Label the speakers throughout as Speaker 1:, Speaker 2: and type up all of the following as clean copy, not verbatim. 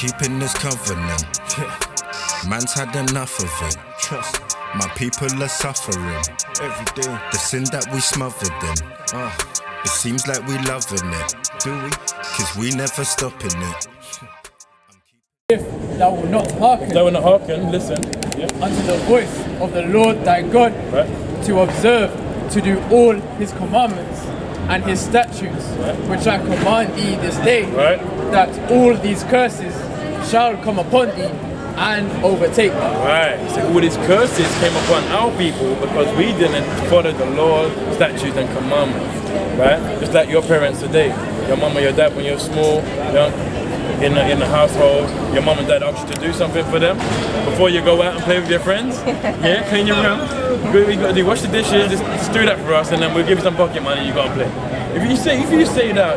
Speaker 1: keeping this covenant. Man's had enough of it. Trust. My people are suffering every day. The sin that we smothered in. It seems like we loving it. Do we? Cause we never stopping it.
Speaker 2: If thou wilt not hearken, listen,
Speaker 3: unto the voice of the Lord thy God, to observe, to do all his commandments and his statutes, which I command thee this day, that all these curses shall come upon thee and overtake thee.
Speaker 2: So all these curses came upon our people because we didn't follow the laws, statutes and commandments. Just like your parents today, your mom or your dad when you're small, in the household, your mom and dad ask you to do something for them before you go out and play with your friends. Clean your room. We got to do wash the dishes. Just do that for us, and then we'll give you some pocket money. You gotta play. If you say no,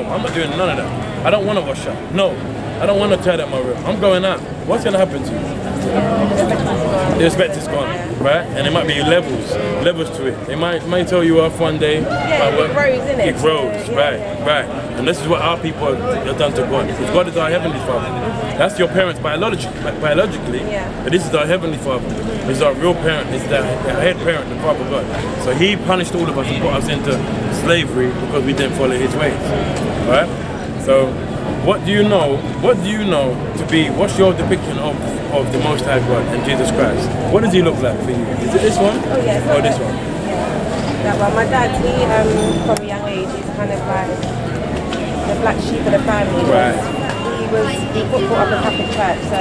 Speaker 2: I'm not doing none of that. I don't want to wash up. No, I don't want to tidy up my room. I'm going out. What's gonna happen to you? The respect is gone, and it might be levels to it. They might tell you off one day.
Speaker 4: It grows, isn't it?
Speaker 2: It grows, right. And this is what our people have done to God. Because God is our Heavenly Father. That's your parents biologically, but this is our Heavenly Father. He's our real parent. He's the head parent, the Father God. So He punished all of us and put us into slavery because we didn't follow His ways, right? So what do you know to be, what's your depiction of the Most High God and Jesus Christ? What does He look like for you? Is it this one?
Speaker 4: Oh yes.
Speaker 2: Or this one?
Speaker 4: That one. My dad, he from a young age, he's kind of like the black sheep of the family. He got brought up in Catholic church, so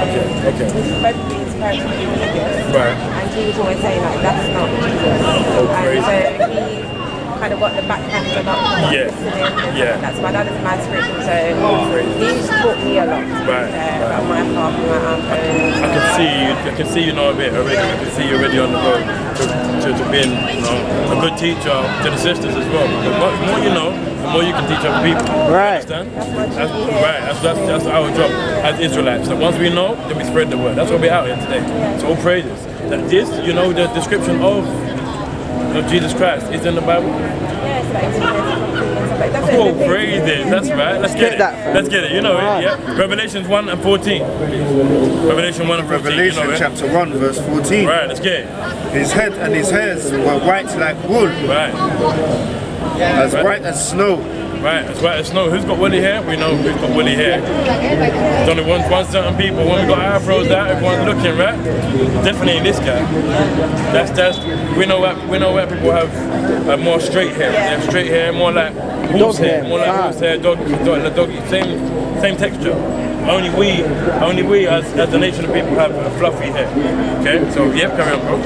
Speaker 4: both of his parents were religious. And he was always saying like, that's not Jesus. And so he kind of got the backhand about that's my dad is my spiritual, so he's taught me a lot about my path and my uncle.
Speaker 2: I can see you know a bit already. I can see you already on the road to being a good teacher to the sisters as well. The more you know, the more you can teach other people. Understand? That's our job as Israelites. So once we know, then we spread the word. That's why we're out here today. So all praises. That this, the description of Jesus Christ is in the Bible. Oh, praises. That's right. Let's get it. Let's get it. You know it. Yeah. Revelations 1 and 14. Revelation 1 and 14.
Speaker 5: Revelation chapter 1 verse 14.
Speaker 2: Right. Let's get it.
Speaker 5: His head and his hairs were white like wool. As white as snow.
Speaker 2: As white as snow. Who's got woolly hair? We know who's got woolly hair. There's only one certain people. When we got afros out, everyone's looking, right? Definitely this guy. We know where people have more straight hair. They have straight hair, more like horse hair, horse hair, dog, same texture. Only we as the nation of people have fluffy hair. Okay, so carry on, bro.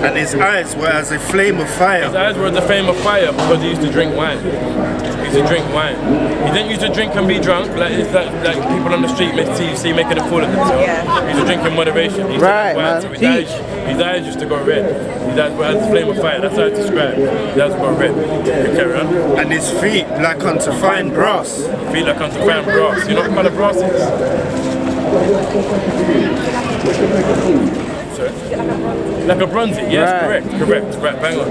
Speaker 5: And his eyes were as a flame of fire.
Speaker 2: His eyes were as a flame of fire because he used to drink wine. He didn't used to drink and be drunk like people on the street see making a fool of themselves. He used to drink in moderation. He used to drink wine, so his eyes used to go red. His eyes were as a flame of fire. That's how it's described. His eyes go red. Okay, carry on.
Speaker 5: And his feet like unto fine brass.
Speaker 2: Feet like unto fine brass. You know what colour brass is? Sorry? Like a bronzy, yes, correct, right, bang on.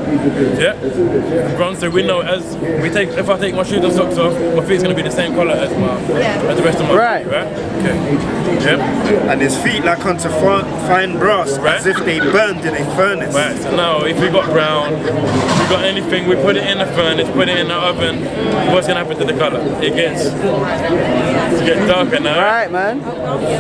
Speaker 2: Bronze, so we know if I take my shoes and socks off, my feet's gonna be the same colour as the rest of my feet, right? Okay.
Speaker 5: And his feet like unto fine brass, as if they burned in a furnace.
Speaker 2: So now if we got brown, if we got anything, we put it in the furnace, put it in the oven, what's gonna happen to the colour? It gets darker now.
Speaker 6: Right, man.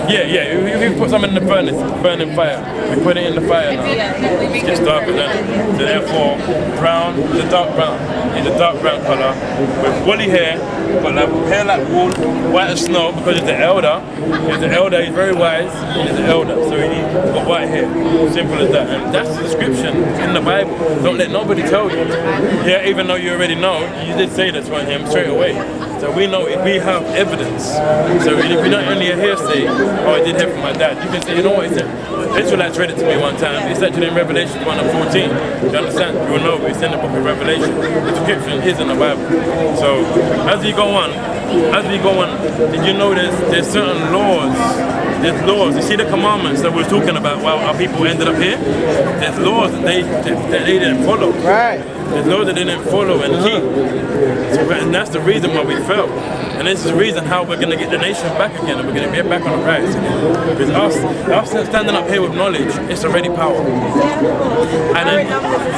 Speaker 2: If we put something in the furnace, burning fire, we put it in the fire now. It gets darker, doesn't it? So therefore, brown is a dark brown. It's a dark brown colour with woolly hair, but hair like wool, white as snow because he's the elder. He's very wise. He's the elder, so he's got white hair. Simple as that. And that's the description in the Bible. Don't let nobody tell you. Even though you already know, you did say that's from him straight away. So we know if we have evidence. So if you're not only a hearsay, I did hear from my dad, you can say, you know what, he said, Israelites read it to me one time. It's actually in Revelation 1 and 14. Do you understand? You will know it's in the book of Revelation. The description is in the Bible. So as we go on, did you know there's certain laws? There's laws. You see the commandments that we're talking about while our people ended up here? There's laws that they didn't follow.
Speaker 6: Right.
Speaker 2: There's laws that they didn't follow and keep. And that's the reason why we fell. And this is the reason how we're going to get the nation back again, and we're going to get back on the rise again. Because us standing up here with knowledge, it's already power. And then,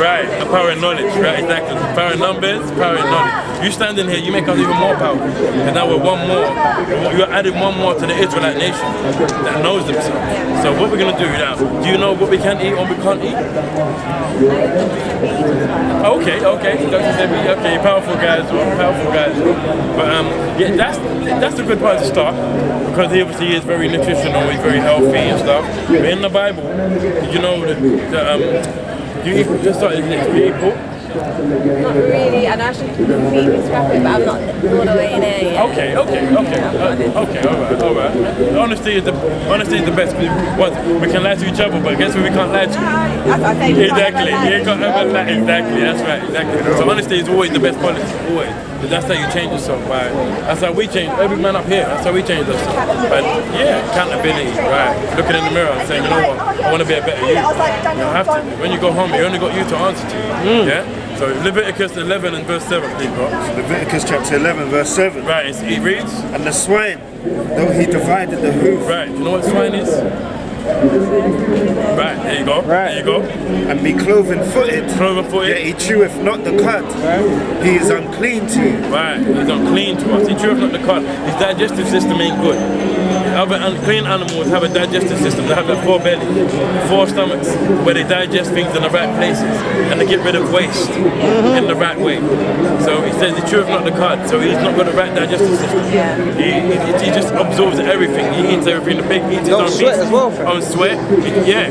Speaker 2: right, a power in knowledge, right, exactly. Power in numbers, power in knowledge. You standing here, you make us even more powerful. And now we're one more. You're adding one more to the Israelite nation that knows themselves. So what we're going to do now, do you know what we can eat or we can't eat? Okay. Dr. Sebi, okay, powerful guys. But yeah, that's a good part to start, because he obviously is very nutritional, he's very healthy and stuff. But in the Bible, did you know that you eat pork?
Speaker 4: Not really, and I should maybe scrap it, but I'm not all the way there yet.
Speaker 2: Okay, all right. Honesty is the best. We can lie to each other, but guess what? We can't lie to.
Speaker 4: That's what I say.
Speaker 2: Exactly. You can't ever lie. Exactly. That's right. Exactly. So honesty is always the best policy. Always. But that's how you change yourself. Right? That's how we change. Every man up here. That's how we change ourselves. But yeah, accountability. Right. Looking in the mirror and saying, you know what? I want to be a better you. You have to. When you go home, you only got you to answer to. Yeah. So Leviticus 11 and verse 7, please, bro.
Speaker 5: Leviticus chapter 11, verse 7.
Speaker 2: Right, it reads.
Speaker 5: And the swine, though he divided the hoof.
Speaker 2: Right, you know what swine is? Right, there you go.
Speaker 5: Right.
Speaker 2: There you go.
Speaker 5: And be cloven-footed. Yet he cheweth not the cud. Right. He is unclean to you.
Speaker 2: Right, he's unclean to us. He cheweth not the cud. His digestive system ain't good. Other unclean animals have a digestive system. They have like 4 bellies, 4 stomachs, where they digest things in the right places and they get rid of waste in the right way. So he says he cheweth not the cud. So he's not got the right digestive system. He just absorbs everything. He eats everything. The pig eats his own
Speaker 6: sweat
Speaker 2: piece.
Speaker 6: as well.
Speaker 2: Own sweat. Yeah.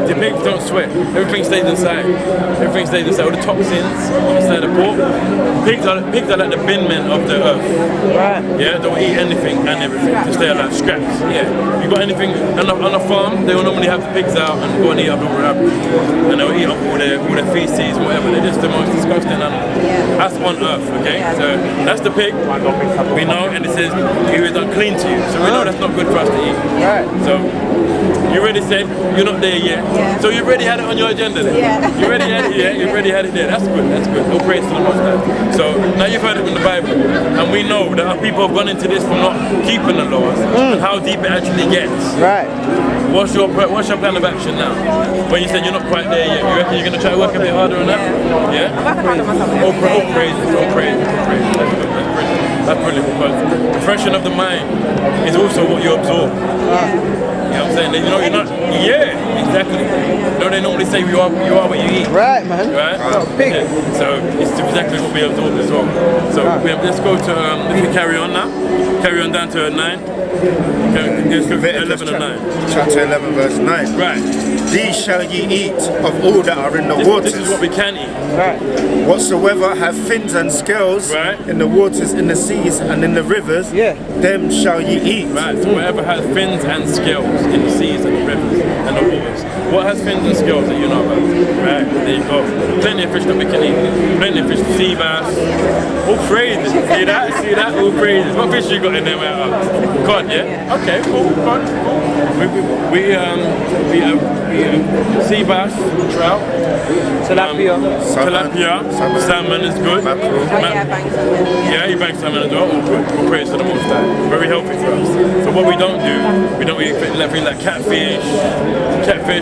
Speaker 2: The pigs don't sweat. Everything stays inside. Everything stays inside. All the toxins inside the pork. Pigs are like the bin men of the earth.
Speaker 6: Right.
Speaker 2: Yeah, they'll eat anything and everything to stay alive. Scraps. Yeah. You got anything on a farm? They will normally have the pigs out and go and eat up the rubbish, and they'll eat up all their feces, whatever. They're just the most disgusting animal. That's on earth. Okay. So that's the pig. We know, and it says he is unclean to you. So we know that's not good for us to eat.
Speaker 6: Right.
Speaker 2: So you already said you're not there yet. So you already had it on your agenda then. You already had it. Yeah. You already had it there. That's good. That's good. All praise to the Most High. So now you've heard it from the Bible, and we know that our people have gone into this from not keeping the laws and how deep it actually gets.
Speaker 6: Right.
Speaker 2: What's your plan of action now? When you said you're not quite there yet, you reckon you're going to try to work a bit harder on that? Yeah? All praise. That's brilliant, because the freshening of the mind is also what you absorb. You know what I'm saying? You know, you're not. Yeah, exactly. You know, they normally say you are what you eat.
Speaker 6: Right, man.
Speaker 2: Right?
Speaker 6: Pig.
Speaker 2: Yeah. So it's exactly what we absorb as well. So let's go to, if we carry on now, carry on down to 9. Let's go 11 and 9.
Speaker 5: Chapter 11, verse 9.
Speaker 2: Right.
Speaker 5: These shall ye eat of all that are in the waters.
Speaker 2: This is what we can eat.
Speaker 6: Right.
Speaker 5: Whatsoever have fins and scales in the waters, in the seas, and in the rivers, them shall ye eat.
Speaker 2: Right, so whatever has fins and scales in the seas and the rivers and the waters. What has fins and scales that you know about? Right, there you go. Plenty of fish that we can eat. Plenty of fish, sea bass. All praises. See that? All praises. What fish you got in there, man? Cod, yeah? Okay, cool. Cod, cool. We sea bass, trout,
Speaker 6: tilapia,
Speaker 2: salmon is good. Yeah, you bank salmon as well. All praise to the Most High. Very healthy for us. So what we don't do, we don't eat things like catfish,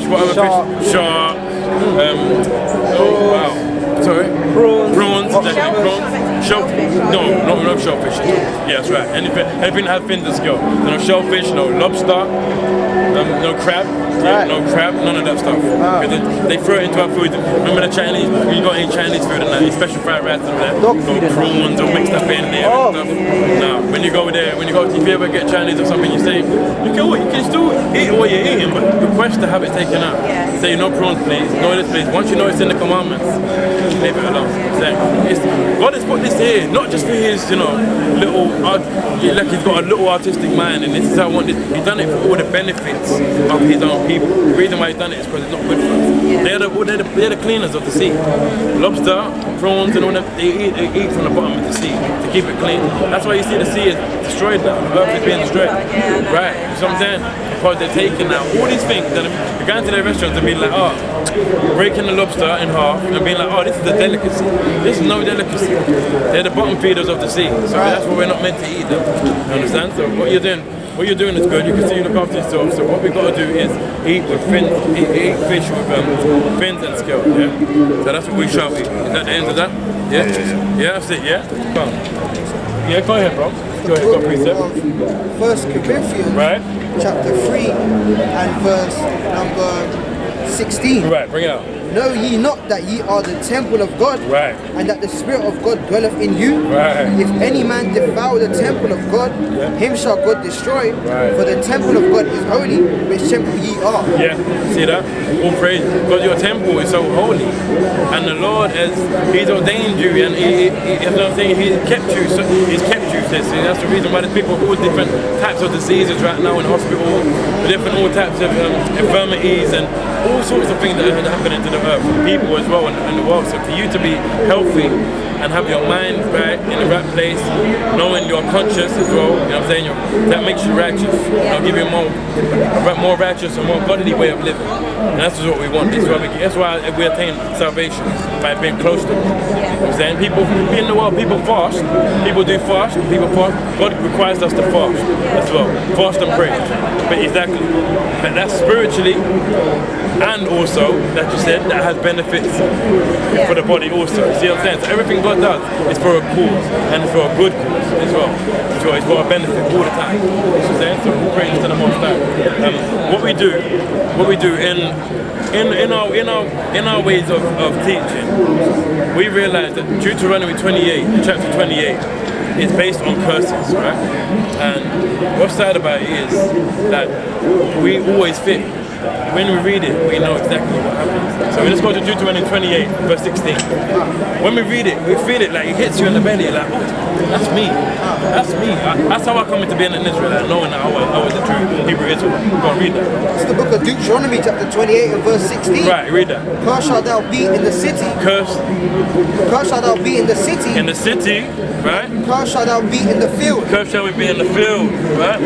Speaker 2: what other fish? Shark. Oh wow. Sorry? Prawns, definitely prawns. Shellfish. No shellfish. Yeah, that's right. Anything that has fins and scales. No shellfish, no lobster, no crab. Yeah, no crab, none of that stuff. They throw it into our food. Remember the Chinese? When you got any Chinese food and that, special fried rice and that, prawns or mixed up in there and stuff. No, when you go there, if you ever get Chinese or something, you say, you can still eat what you're eating, but request to have it taken out. Say no prawns, please, no this, please. Once you know it's in the commandments, leave it alone. God has put this here, not just for his, little, like he's got a little artistic mind, and this is how I want this. He's done it for all the benefits of his own people. The reason why he's done it is because it's not good for us. They're the cleaners of the sea. Lobster, prawns, and all that, they eat from the bottom of the sea to keep it clean. That's why you see the sea is destroyed now. The earth is being destroyed. Right, you know what I'm saying? Because they're taking out all these things. They're going to their restaurants and being like, breaking the lobster in half and being like, oh, this is a delicacy. This is no delicacy. They're the bottom feeders of the sea. So that's what we're not meant to eat them. You understand? So what you're doing is good. You can see you look after yourself. So what we've got to do is eat with fins, eat fish with fins and scales. Yeah. So that's what we shall eat. Is that the end of that? Yeah. Yeah, that's it. Yeah. Come on. Yeah, go ahead, bro. Go ahead. Got precept.
Speaker 7: First Corinthians, chapter 3 and verse number 16.
Speaker 2: Right. Bring it out.
Speaker 7: Know ye not that ye are the temple of God, and that the Spirit of God dwelleth in you? If any man defile the temple of God, him shall God destroy. For the temple of God is holy, which temple ye are.
Speaker 2: Yeah, see that? All praise. Because your temple is so holy, and the Lord He's ordained you, and He's kept you. So He's kept you. So that's the reason why there's people with all different types of diseases right now in hospital, all types of infirmities, and all sorts of things that are happening to the earth, people as well, and the world. So for you to be healthy and have your mind right in the right place, knowing you're conscious as well, you know what I'm saying? That makes you righteous. I'll give you a more righteous and more godly way of living. And that's just what we want. That's why we attain salvation, by being close to Him. You know what I'm saying? People in the world, people fast. People do fast. People fast. God requires us to fast as well. Fast and pray. But exactly. But that's spiritually, and also, that you said, that has benefits for the body also. See what I'm saying? So everything God does is for a cause, and it's for a good cause as well. So it's for a benefit all the time. You know what I'm saying? So all praise to the Most High. What we do in our ways of teaching, we realize that Deuteronomy 28, chapter 28, is based on curses, right? And what's sad about it is that we always fit. When we read it, we know exactly what happens. So let's go to Deuteronomy 28, verse 16. When we read it, we feel it like it hits you in the belly, like, oh, that's me. That's me. That's how I come into being an Israelite, knowing that I was a true Hebrew Israelite. Go and read that.
Speaker 7: It's the book of Deuteronomy, chapter 28 and verse 16.
Speaker 2: Right, read that.
Speaker 7: Cursed shalt thou be in the city.
Speaker 2: Cursed
Speaker 7: shalt thou be in the city.
Speaker 2: In the city, right?
Speaker 7: Cursed shalt thou be in the field.
Speaker 2: Cursed shall we be in the field, right?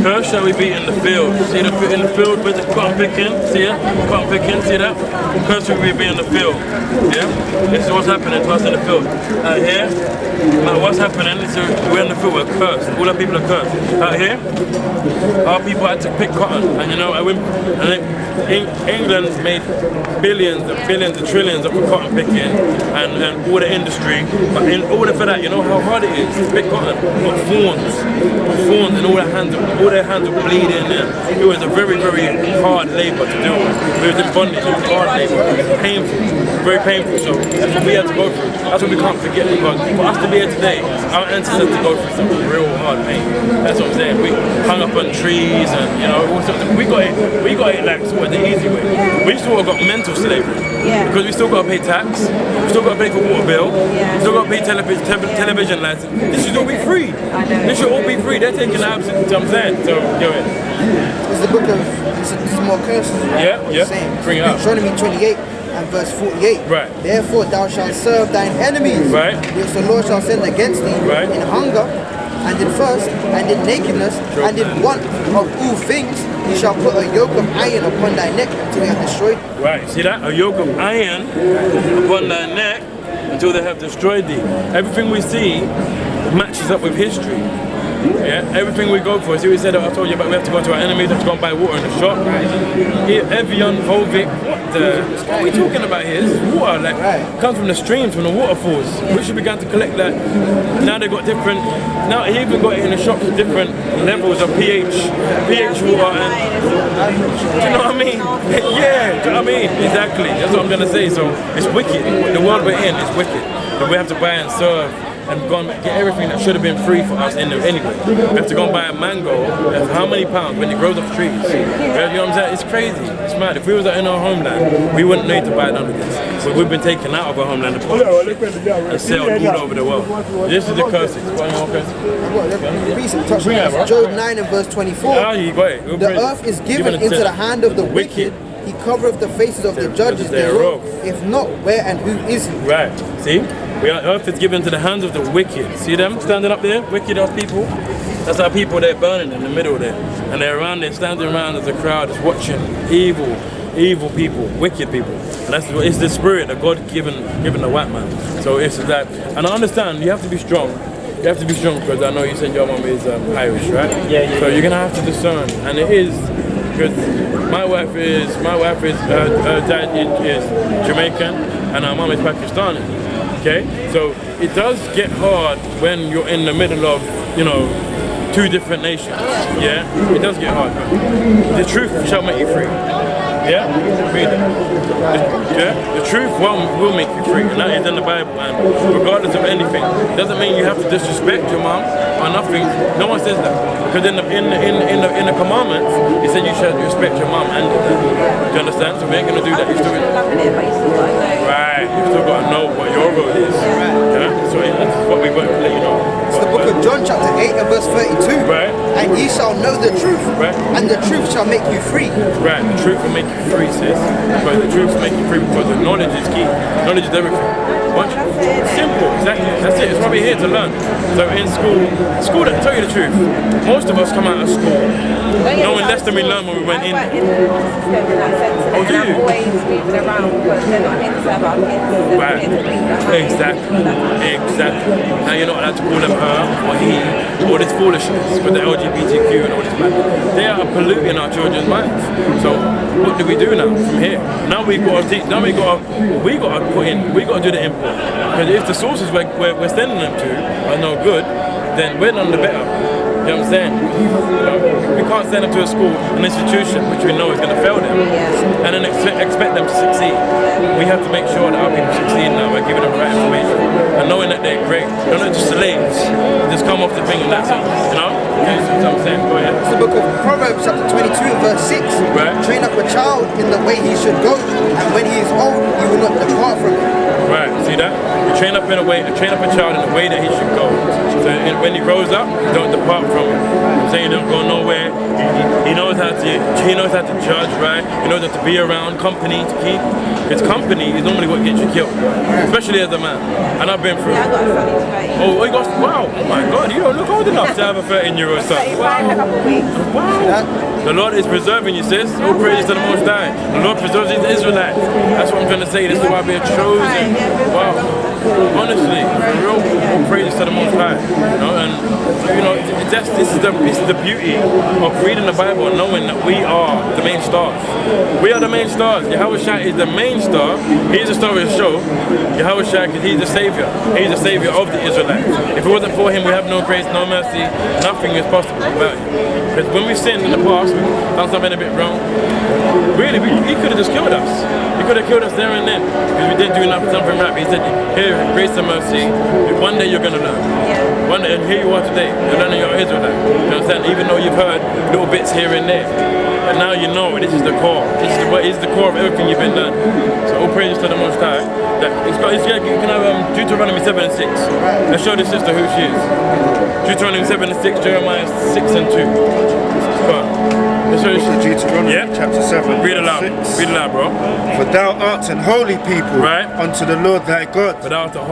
Speaker 2: Cursed shall we be in the field. See the in the field with the cotton picking? See it? Cotton picking, see that? Cursed shall we be in the field. Yeah? This is what's happening to us in the field. Out here, what's happening is we're in the field, we're cursed. All our people are cursed. Out here, our people had to pick cotton. And you know, England made billions and billions and trillions of cotton picking and all the industry. But in order for that, you know how hard it is to pick cotton? Got thorns and all their hands were bleeding, and it was a very, very hard labour to do. We was in bondage, it was hard labour, it was painful, very painful. So that's what we had to go through. That's what we can't forget, because for us to be here today, our ancestors had to go through some real hard pain. That's what I'm saying. We hung up on trees, and you know, we got it like sort of the easy way. We sort of got mental slavery. Because we still got to pay tax, we still got to pay for water bill, we still got to pay television license. This should all be free. This should all be free. They're taking the absent, you know what I'm saying? So, go ahead.
Speaker 7: It's the book of, this is more curses.
Speaker 2: Yeah. Bring it up.
Speaker 7: Deuteronomy 28 and verse 48.
Speaker 2: Right.
Speaker 7: Therefore thou shalt serve thine enemies,
Speaker 2: right,
Speaker 7: which the Lord shall send against thee,
Speaker 2: right,
Speaker 7: in hunger, and in thirst, and in nakedness, and in want of all things. He shall put a yoke of iron upon thy neck until they have destroyed thee.
Speaker 2: Right, see that? A yoke of iron upon thy neck until they have destroyed thee. Everything we see matches up with history. Yeah, everything we go for. See, we said, I told you about, we have to go to our enemies, we have to go and buy water in the shop. Evian, Volvic, what are we talking about here? This is water, like, comes from the streams, from the waterfalls. We should begin to collect that. Now they've got different, now he even got it in the shops, different levels of pH water, and, do you know what I mean? Yeah, do you know what I mean? Exactly, that's what I'm going to say. So it's wicked. The world we're in is wicked. But we have to buy and serve and go and get everything that should have been free for us in there anyway. We have to go and buy a mango for how many pounds when it grows off trees? You know what I'm saying? It's crazy. It's mad. If we was in our homeland, we wouldn't need to buy none of this. But we've been taken out of our homeland and sold all over the world. This is the curses. What more curses?
Speaker 7: Job 9 and verse 24. The earth is given into the hand of the wicked. He covereth the faces of the judges thereof. If not, where and who is he?
Speaker 2: Right. See? Earth is given to the hands of the wicked. See them standing up there? Wicked are people. That's our people, they're burning in the middle there. And they're around there, standing around as a crowd, just watching evil evil people, wicked people. And that's it's the spirit that God given the white man. So it's that, and I understand you have to be strong. You have to be strong because I know you said your mom is Irish, right?
Speaker 6: Yeah.
Speaker 2: So you're gonna have to discern, and it is because my wife is her dad is Jamaican and her mom is Pakistani. Okay, so it does get hard when you're in the middle of two different nations. Yeah, it does get hard. The truth shall make you free. Yeah, read it. The truth will make you free, and that is in the Bible. And regardless of anything, doesn't mean you have to disrespect your mom or nothing. No one says that because in the commandments, it said you should respect your mom and your dad. Do you understand? So we ain't gonna do that. You're still gonna right. You still gotta know what your role is. Yeah. So that's what we got to let you know.
Speaker 7: It's the book of John, chapter 8 and verse 32.
Speaker 2: Right.
Speaker 7: And ye shall know the truth,
Speaker 2: right,
Speaker 7: and the truth shall make you free.
Speaker 2: Right, the truth will make you free, sis. Because the truth will make you free because the knowledge is key. Knowledge is everything. Watch. Simple, exactly. That's it. It's why we're here to learn. So in school that tell you the truth. Most of us come out of school knowing less than we learned when we went in.
Speaker 4: Oh, do you? Always moving around because they're not here to serve our kids.
Speaker 2: Right. Exactly. Now you're not allowed to call them her or he, all this foolishness with the LGBTQ and all this madness. They are polluting our children's minds. So what do we do now from here? Now we got to teach. Now we got to put in. We got to do the import. Because if the sources we're sending them to are no good, then we're none the better. You know what I'm saying? We can't send them to a school, an institution, which we know is going to fail them, and then expect them to succeed. We have to make sure that our people succeed now by giving them the right information and knowing that they're great. They're not just slaves. They just come off the thing and that's it. You know? Okay, so that's what I'm saying. Go ahead.
Speaker 7: It's the book of Proverbs, chapter 22, verse 6.
Speaker 2: Right.
Speaker 7: Train up a child in the way he should go, and when he is old, he will not depart from it.
Speaker 2: Right, see that? You train up a child in the way that he should go. So when he grows up, don't depart from it. I'm saying he don't go nowhere. He knows how to judge, right? He knows how to be around, company to keep. Because company is normally what gets you killed, especially as a man. And I've been through.
Speaker 4: Yeah, I got a son.
Speaker 2: Oh, you got, wow, oh my God, you don't look old enough to have a 13-year-old son. Wow. The Lord is preserving you, sis. All praise to the Most High. The Lord preserves his Israelites. That's what I'm trying to say. This is why we are chosen. Wow. Honestly, for real, all praises to the Most High. This is the beauty of reading the Bible and knowing that we are the main stars. We are the main stars. Yahushua is the main star. He's the star of the show. Yahushua, because he's the savior. He's the savior of the Israelites. If it wasn't for him, we have no grace, no mercy. Nothing is possible without him. Because when we sinned in the past, we done something a bit wrong. Really, he could have just killed us. He could have killed us there and then because we did do something right. He said, "Here, grace and mercy. One day you're gonna learn. One day, and here you are today. You're learning your Israelite. You understand? Even though you've heard little bits here and there, but now you know this is the core. This is the core of everything you've been learning. So all praises to the Most High. That you can have Deuteronomy 7 and 6. Let's show this sister who she is. Deuteronomy 7 and 6, Jeremiah 6 and 2. Go on.
Speaker 5: Deuteronomy chapter 7.
Speaker 2: Read aloud. Read aloud, bro.
Speaker 5: For thou art an holy people,
Speaker 2: right,
Speaker 5: unto the Lord thy God.
Speaker 2: For thou art an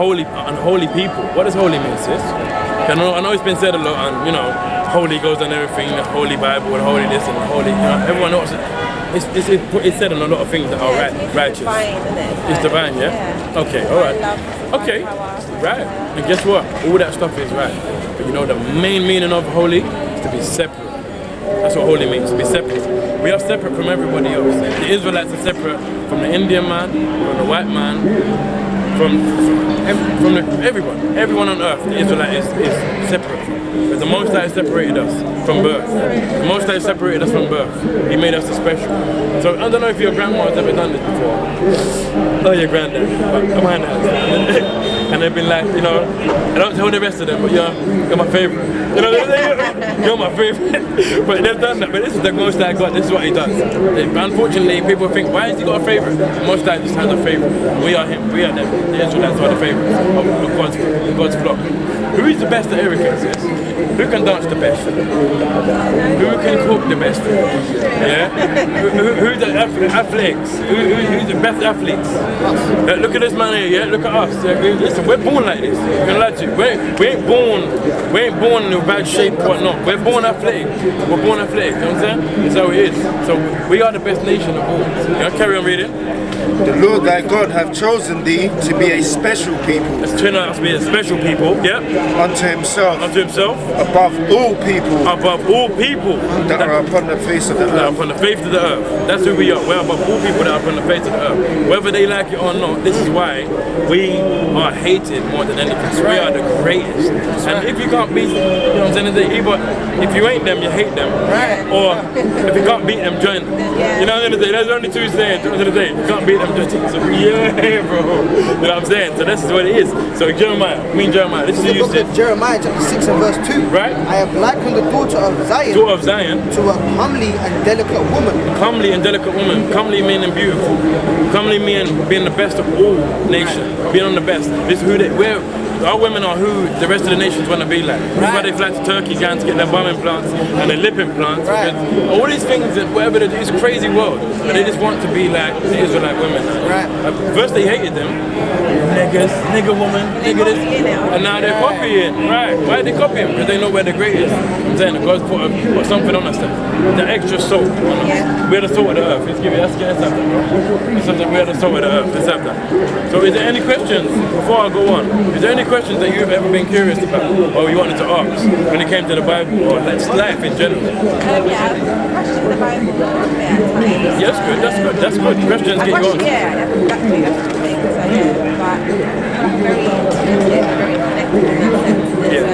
Speaker 2: holy people. What does holy mean, sis? I know it's been said a lot, and holy goes on everything, the holy Bible, and holy this and the holy. Everyone knows it. It's said on a lot of things that are righteous.
Speaker 4: Divine, isn't it?
Speaker 2: It's divine, yeah? Okay, alright. Okay, right. And guess what? All that stuff is right. But the main meaning of holy is to be separate. That's what holy means, to be separate. We are separate from everybody else. The Israelites are separate from the Indian man, from the white man, from everyone. Everyone on earth, the Israelite is separate from. Because the Most High separated us from birth. The Most High separated us from birth. He made us special. So I don't know if your grandma has ever done this before. Oh, your granddad. But mine has. And they've been like, I don't tell the rest of them, but you're my favorite. You're my favorite. But they've done that. But this is the Most High God. This is what he does. Unfortunately, people think, why has he got a favorite? The Most High just has a favorite. We are him. We are them. The Israelites are the favorites of God's flock. Who is the best at everything, sis? Who can dance the best? Who can cook the best? Yeah? Who's the athletes? Who's the best athletes? Look at this man here, yeah? Look at us. Listen, we're born like this. I'm gonna lie to you. We ain't born in bad shape or whatnot. We're born athletic. We're born athletic, you know what I'm saying? That's how it is. So we are the best nation of all. You know, carry on reading.
Speaker 5: The Lord thy God hath chosen thee to be a special people.
Speaker 2: Let's turn out to be a special people, yeah?
Speaker 5: Unto himself.
Speaker 2: Unto himself.
Speaker 5: Above all people.
Speaker 2: Above all people.
Speaker 5: That are upon the face of the earth.
Speaker 2: That are upon the face of the earth. That's who we are. We're above all people that are upon the face of the earth. Whether they like it or not, this is why we are hated more than anything. So we are the greatest. And if you can't beat, you know what I'm saying? Either if you ain't them, you hate them.
Speaker 7: Right.
Speaker 2: Or if you can't beat them, join them. You know what I'm saying? There's only two sayings. If you can't beat them, join them. So yeah, bro. You know what I'm saying? So this is what it is. So Jeremiah, this is
Speaker 7: the
Speaker 2: you
Speaker 7: book of Jeremiah chapter 6 and verse 2.
Speaker 2: Right.
Speaker 7: I have likened the daughter of Zion to a comely and delicate woman.
Speaker 2: Comely and delicate woman. Comely meaning beautiful. Comely meaning being the best of all nations. Being on the best. This is who our women are who the rest of the nations want to be like. That's why they fly to Turkey going to get their bum implants and their lip implants.
Speaker 7: Right.
Speaker 2: All these things, whatever they do, it's a crazy world. But they just want to be like the Israelite women.
Speaker 7: Right.
Speaker 2: First they hated them. Niggas, nigga woman, nigga this. And now they're copying. Right. Why are they copying? Because they know we're the greatest. I'm saying that God's put something on us there. The extra salt on us. We're the salt of the earth. Let's have that, bro. We're the salt of the earth. Let's have that. So is there any questions before I go on? Is there any questions that you've ever been curious about or you wanted to ask when it came to the Bible or life in general?
Speaker 4: Yeah, questions the Bible.
Speaker 2: Yes, that's good. Questions get you on.
Speaker 4: Yeah, exactly. That's the thing. So yeah, but I'm very connected in that sense. So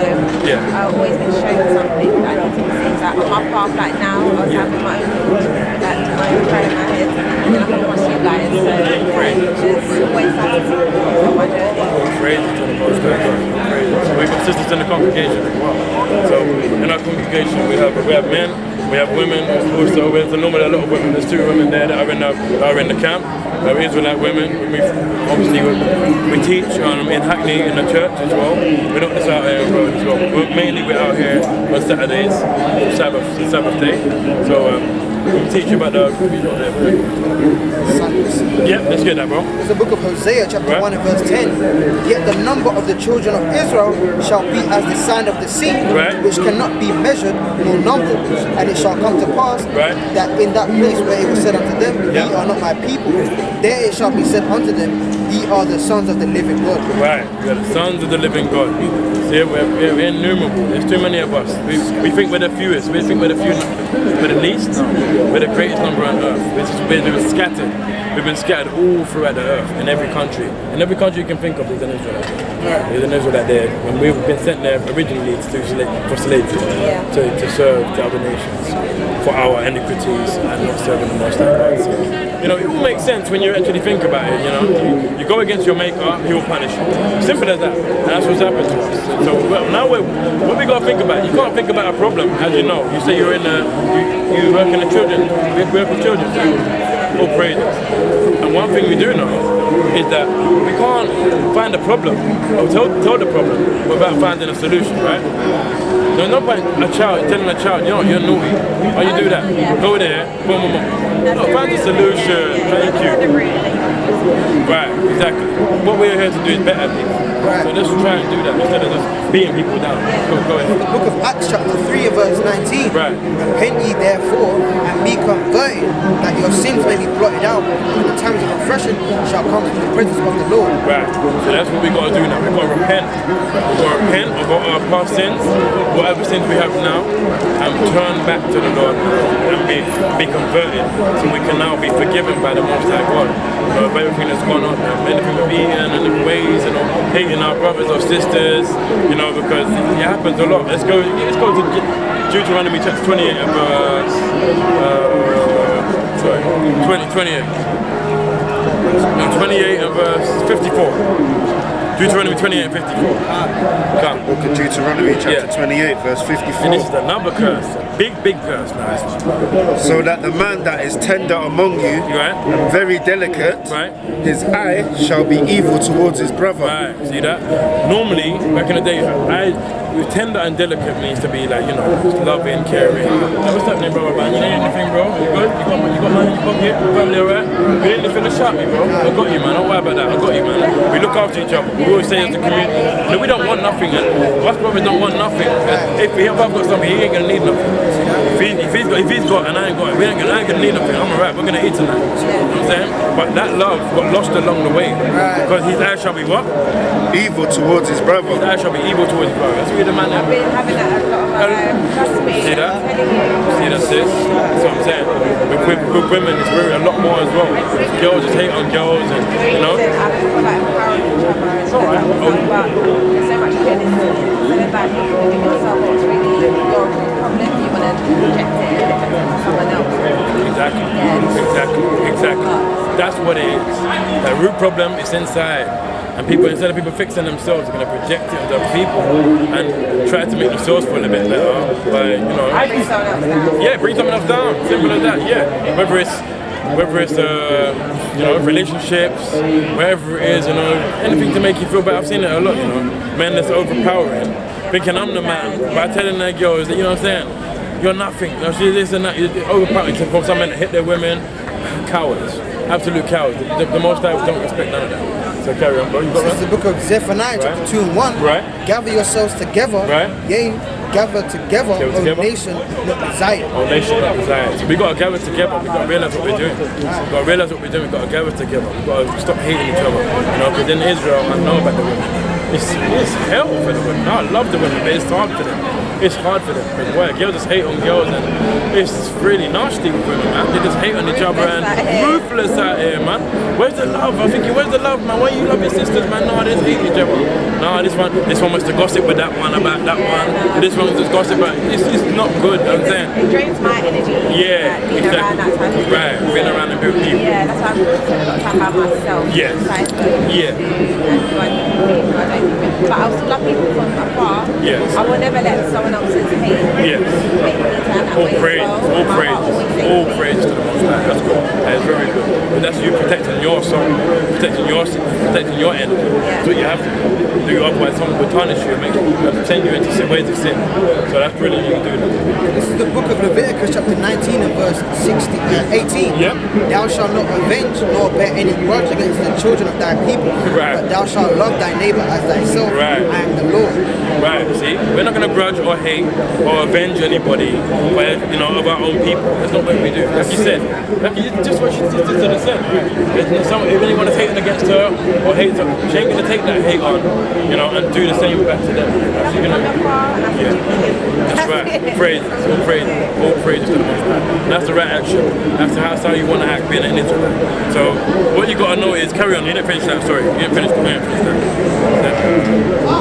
Speaker 4: I've always been shown something that I need to see. Like on my path, like now, I was having my own prayer in my head, and then I come across you guys. So it's always fascinating on my journey.
Speaker 2: Praise to the Most High God. So we've got sisters in the congregation as well. So in our congregation we have men, we have women also. There's normally a lot of women. There's 2 women there that are in the camp. Israelite women. We teach in Hackney in the church as well. We're not just out here on the road as well. Mainly we're out here on Saturdays, Sabbath day. So we teach you about the. Yeah, let's get that, bro.
Speaker 7: It's the book of Hosea, chapter 1 and verse 10. Yet the number of the children of Israel shall be as the sand of the sea, which cannot be measured nor numbered. And it shall come to pass that in that place where it was said unto them, Ye are not my people, there it shall be said unto them, Ye are the sons of the living God.
Speaker 2: Right, we are the sons of the living God. See, we're innumerable. There's too many of us. We think we're the fewest. We think we're the few. We're the least. No. We're the greatest number on earth. We've been scattered. We've been scattered all throughout the earth, in every country. In every country you can think of, there's an Israelite. There's an Israelite there. And we've been sent there originally for slavery, to serve the other nations for our iniquities and not serving the Most High God. So, you know, it all makes sense when you actually think about it. You know, you go against your maker, he will punish you. Simple as that. And that's what's happened to us. So now what we got to think about, you can't think about a problem, as you know. You say you work in the children, we work with children. All praises. And one thing we do know is that we can't find a problem or tell the problem without finding a solution, right? There's no point telling a child, you're naughty. Or you do that. Go there, boom, boom, boom. No, find a solution. Thank you. Right, exactly. What we're here to do is better people. So let's try and do that instead of just beating people down. Go ahead.
Speaker 7: The book of Acts chapter 3 and verse 19.
Speaker 2: Right.
Speaker 7: Repent ye therefore and be converted, that your sins may be blotted out, and the times of refreshing shall come from the presence of the Lord.
Speaker 2: Right. So that's what we got to do now. We've got to repent. We've got to repent of our past sins, whatever sins we have now, and turn back to the Lord and be converted, so we can now be forgiven by the Most High God of everything that's gone on, anything we've eaten and the ways and all, hating our brothers or sisters, because it happens a lot. Let's go to Deuteronomy chapter 28 and verse 28 and verse 54. Deuteronomy 28:54. Come.
Speaker 5: Book of Deuteronomy chapter 28 verse
Speaker 2: And this
Speaker 5: 54.
Speaker 2: is another curse. A big curse now.
Speaker 5: So that the man that is tender among you,
Speaker 2: Right?
Speaker 5: and very delicate,
Speaker 2: Right?
Speaker 5: his eye shall be evil towards his brother.
Speaker 2: Right, see that? Normally, back in the day, tender and delicate means to be like, you know, loving, caring. Like, what's happening, bro, man? You need anything, bro? You good? You got money in your pocket? Family alright? You ain't nothing to shout me, bro. I got you, man. Don't worry about that. I got you, man. We look after each other. We always say as a community, no, we don't want nothing. Us brothers don't want nothing. If I've got something, he ain't gonna need nothing. If he's got and I ain't got it, I ain't gonna need nothing. I'm alright. We're gonna eat tonight. You know what I'm saying? But that love got lost along the way. Because his eye shall be what?
Speaker 5: Evil towards his brother.
Speaker 2: His eye shall be evil towards his brother. That's what the man
Speaker 4: I've been having that a lot of my life. Trust me.
Speaker 2: See that?
Speaker 4: I'm telling you.
Speaker 2: See that, sis? That's what I'm saying. With women, it's very a lot more as well. Girls just hate on girls, and you know.
Speaker 4: I feel like empowering each other and stuff like that. But there's so much jealousy. So then like you give yourself what's really your problem, you want to project it and to someone else.
Speaker 2: Exactly. That's what it is. The root problem is inside. And people, instead of people fixing themselves, are going to project it onto other people and try to make themselves feel a bit better by, you know.
Speaker 4: Bring someone else down.
Speaker 2: Yeah, bring someone else down. Simple as that. Yeah. Whether it's you know, relationships, wherever it is, you know, anything to make you feel better. I've seen it a lot, you know. Men that's overpowering, thinking I'm the man, by telling their girls that, you know what I'm saying, you're nothing. You know, she's this and that. You're overpowering. For some men to hit their women, cowards, absolute cowards. The most I don't respect none of that. So carry on, bro. You got
Speaker 7: This is the book of Zephaniah, chapter 2 and 1.
Speaker 2: Right.
Speaker 7: Gather yourselves together.
Speaker 2: Right.
Speaker 7: Yea, gather together,
Speaker 2: Gather
Speaker 7: O
Speaker 2: together.
Speaker 7: nation, not desire.
Speaker 2: Oh, nation that desires. So we got to gather together. We got to realize what we're doing. We got to realize what we're doing. We got to gather together. We got to stop hating each other. You know, because in Israel, I know about the women. It's hell for the women. No, I love the women, but it's hard for them. It's hard for them because why? Girls just hate on girls, and it's really nasty with women, man. They just hate on each other and ruthless out here, man. Where's the love? I'm thinking, where's the love, man? Why you love your sisters, man? No, they just hate each other. No, this one wants to gossip with that one about that one. This one just gossip about. It's not good. I'm saying.
Speaker 4: It drains my energy.
Speaker 2: Yeah,
Speaker 4: like, being around that type of
Speaker 2: right, being around and people.
Speaker 4: Yeah, that's why I'm spending a lot of time by myself.
Speaker 2: Yes. Yeah.
Speaker 4: But I still love people from afar.
Speaker 2: Yes.
Speaker 4: I will never let someone else's hate
Speaker 2: Yes.
Speaker 4: make me turn that
Speaker 2: All
Speaker 4: way as
Speaker 2: praise,
Speaker 4: well.
Speaker 2: all
Speaker 4: My
Speaker 2: praise,
Speaker 4: heart always says
Speaker 2: all
Speaker 4: it.
Speaker 2: praise to the Most High. That's good. That is very good. But that's you protecting your soul, protecting your energy. That's what you have to do. Otherwise, someone will tarnish you and send you into ways of sin. So that's brilliant. You can do that.
Speaker 7: This is the book of Leviticus, chapter 19 and verse 18.
Speaker 2: Yep.
Speaker 7: Thou shalt not avenge nor bear any grudge against the children of thy people,
Speaker 2: Right.
Speaker 7: but thou shalt love thy neighbor as thyself.
Speaker 2: Right.
Speaker 7: I am the Lord.
Speaker 2: Right, see? We're not going to grudge or hate or avenge anybody of our own people. That's not what we do. Like you said, just what she just said. If anyone is hating against her or hates her, she ain't going to take that hate on, and do the same back to them. So, that's right. Praise. All praise to the Most High. That's the right action. That's how you want to act being an Israelite. So what you got to know is, carry on. You didn't finish that. Sorry, you didn't finish that.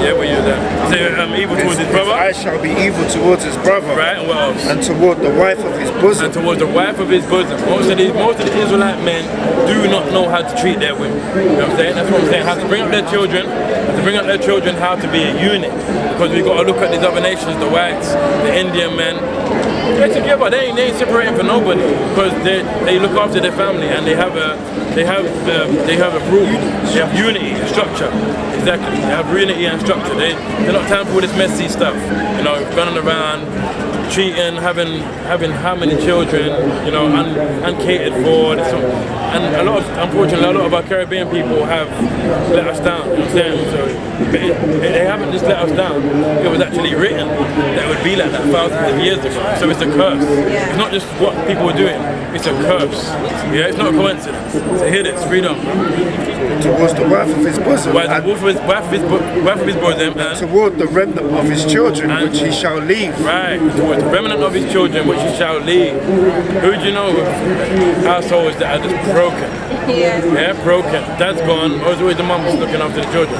Speaker 2: Yeah, where you at? Say evil towards his brother.
Speaker 5: I shall be evil towards his brother.
Speaker 2: Right, and what else?
Speaker 5: And toward the wife of his bosom.
Speaker 2: And towards the wife of his bosom. Most of the Israelite men do not know how to treat their women. You know what I'm saying? That's what I'm saying. How to bring up their children. How to be a unit. Because we've got to look at these other nations, the whites, the Indian men. They're together. They ain't separating for nobody because they look after their family and they have a rule. They have unity, structure. Exactly. They have unity and structure. They're not time for all this messy stuff. Running around, cheating, having how many children, uncatered for. And unfortunately, a lot of our Caribbean people have let us down. You know what I'm saying? So they haven't just let us down. It was actually written that it would be like that thousands of years ago. So it's a curse. It's not just what people are doing. It's a curse. Yeah, it's not a coincidence. So hear this. Read on.
Speaker 5: Towards the wife of his bosom.
Speaker 2: Wife of his bosom. And
Speaker 5: toward the remnant of his children, which he shall leave.
Speaker 2: Right. Towards the remnant of his children, which he shall leave. Who do you know households that are just broken? Yeah, broken. Dad's gone. Always the mum was looking after the children.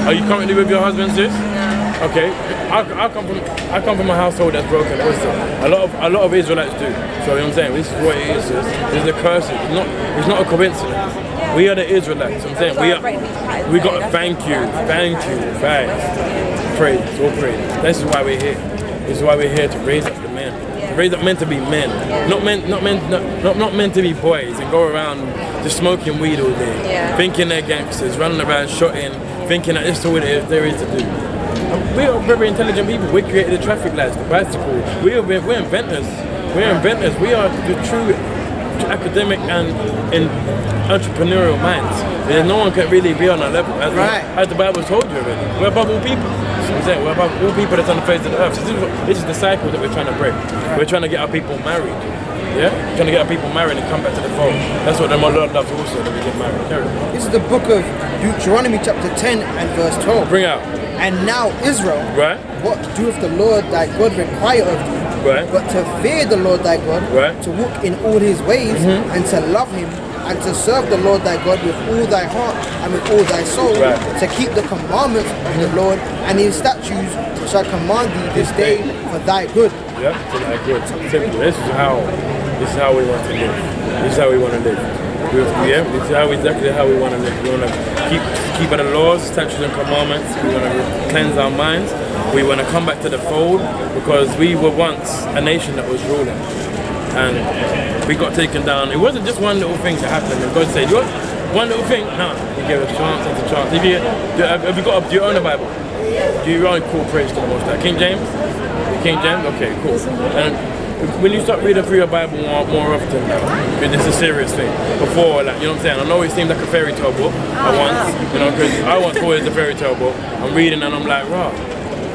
Speaker 2: Are you currently with your husband, sis?
Speaker 4: No.
Speaker 2: Okay, I come from a household that's broken. Also, a lot of Israelites do. So you know what I'm saying, this is what it is. It's the curse. It's not a coincidence. We are the Israelites. I'm saying we got to thank you, right? Praise, all praise. This is why we're here. This is why we're here to raise up the men. To raise up men to be men, not meant to be boys and go around just smoking weed all day, thinking they're gangsters, running around shooting, thinking that this is all there is to do. We are very intelligent people. We created the traffic lights, the bicycle. We're inventors. We're inventors. We are the true academic and entrepreneurial minds. And no one can really be on our level. As the Bible told you already. We're above all people. We're above all people that's on the face of the earth. So this is the cycle that we're trying to break. We're trying to get our people married. Yeah? We're trying to get our people married and come back to the fold. That's what the Lord loves also, that we get married.
Speaker 7: This is the book of Deuteronomy chapter 10 and verse 12.
Speaker 2: Bring out.
Speaker 7: And now Israel, what doeth the Lord thy God require of thee? But to fear the Lord thy God, to walk in all his ways, and to love him, and to serve the Lord thy God with all thy heart and with all thy soul, to keep the commandments of the Lord and his statutes which I command thee this day for thy good.
Speaker 2: Yeah, for thy good. Simple. This is how we want to live. This is how we want to live. This is exactly how we want to live. We want to keep the laws, statutes and commandments. We want to cleanse our minds. We want to come back to the fold because we were once a nation that was ruling. And we got taken down. It wasn't just one little thing that happened. And God said, you want one little thing? No. He gave us chance after chance. Do you own a Bible? Do you own cool praise to the Most High? King James? King James? Okay, cool. And when you start reading through your Bible more often now, it's a serious thing. Before, like, you know what I'm saying? I know it seemed like a fairy tale book because I once thought it was a fairy tale book. I'm reading and I'm like, wow.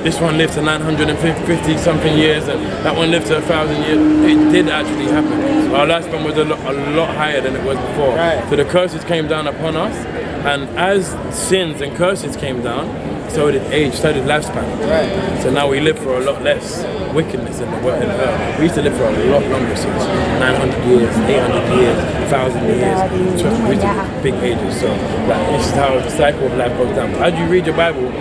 Speaker 2: This one lived to 950 something years and that one lived to 1,000 years. It did actually happen. Our lifespan was a lot higher than it was before. So the curses came down upon us, and as sins and curses came down, so did age, so did lifespan. So now we live for a lot less wickedness in the world. We used to live for a lot longer since 900 years, 800 years, 1,000 years. We used to live big ages. So this is how the cycle of life goes down. But as you read your Bible,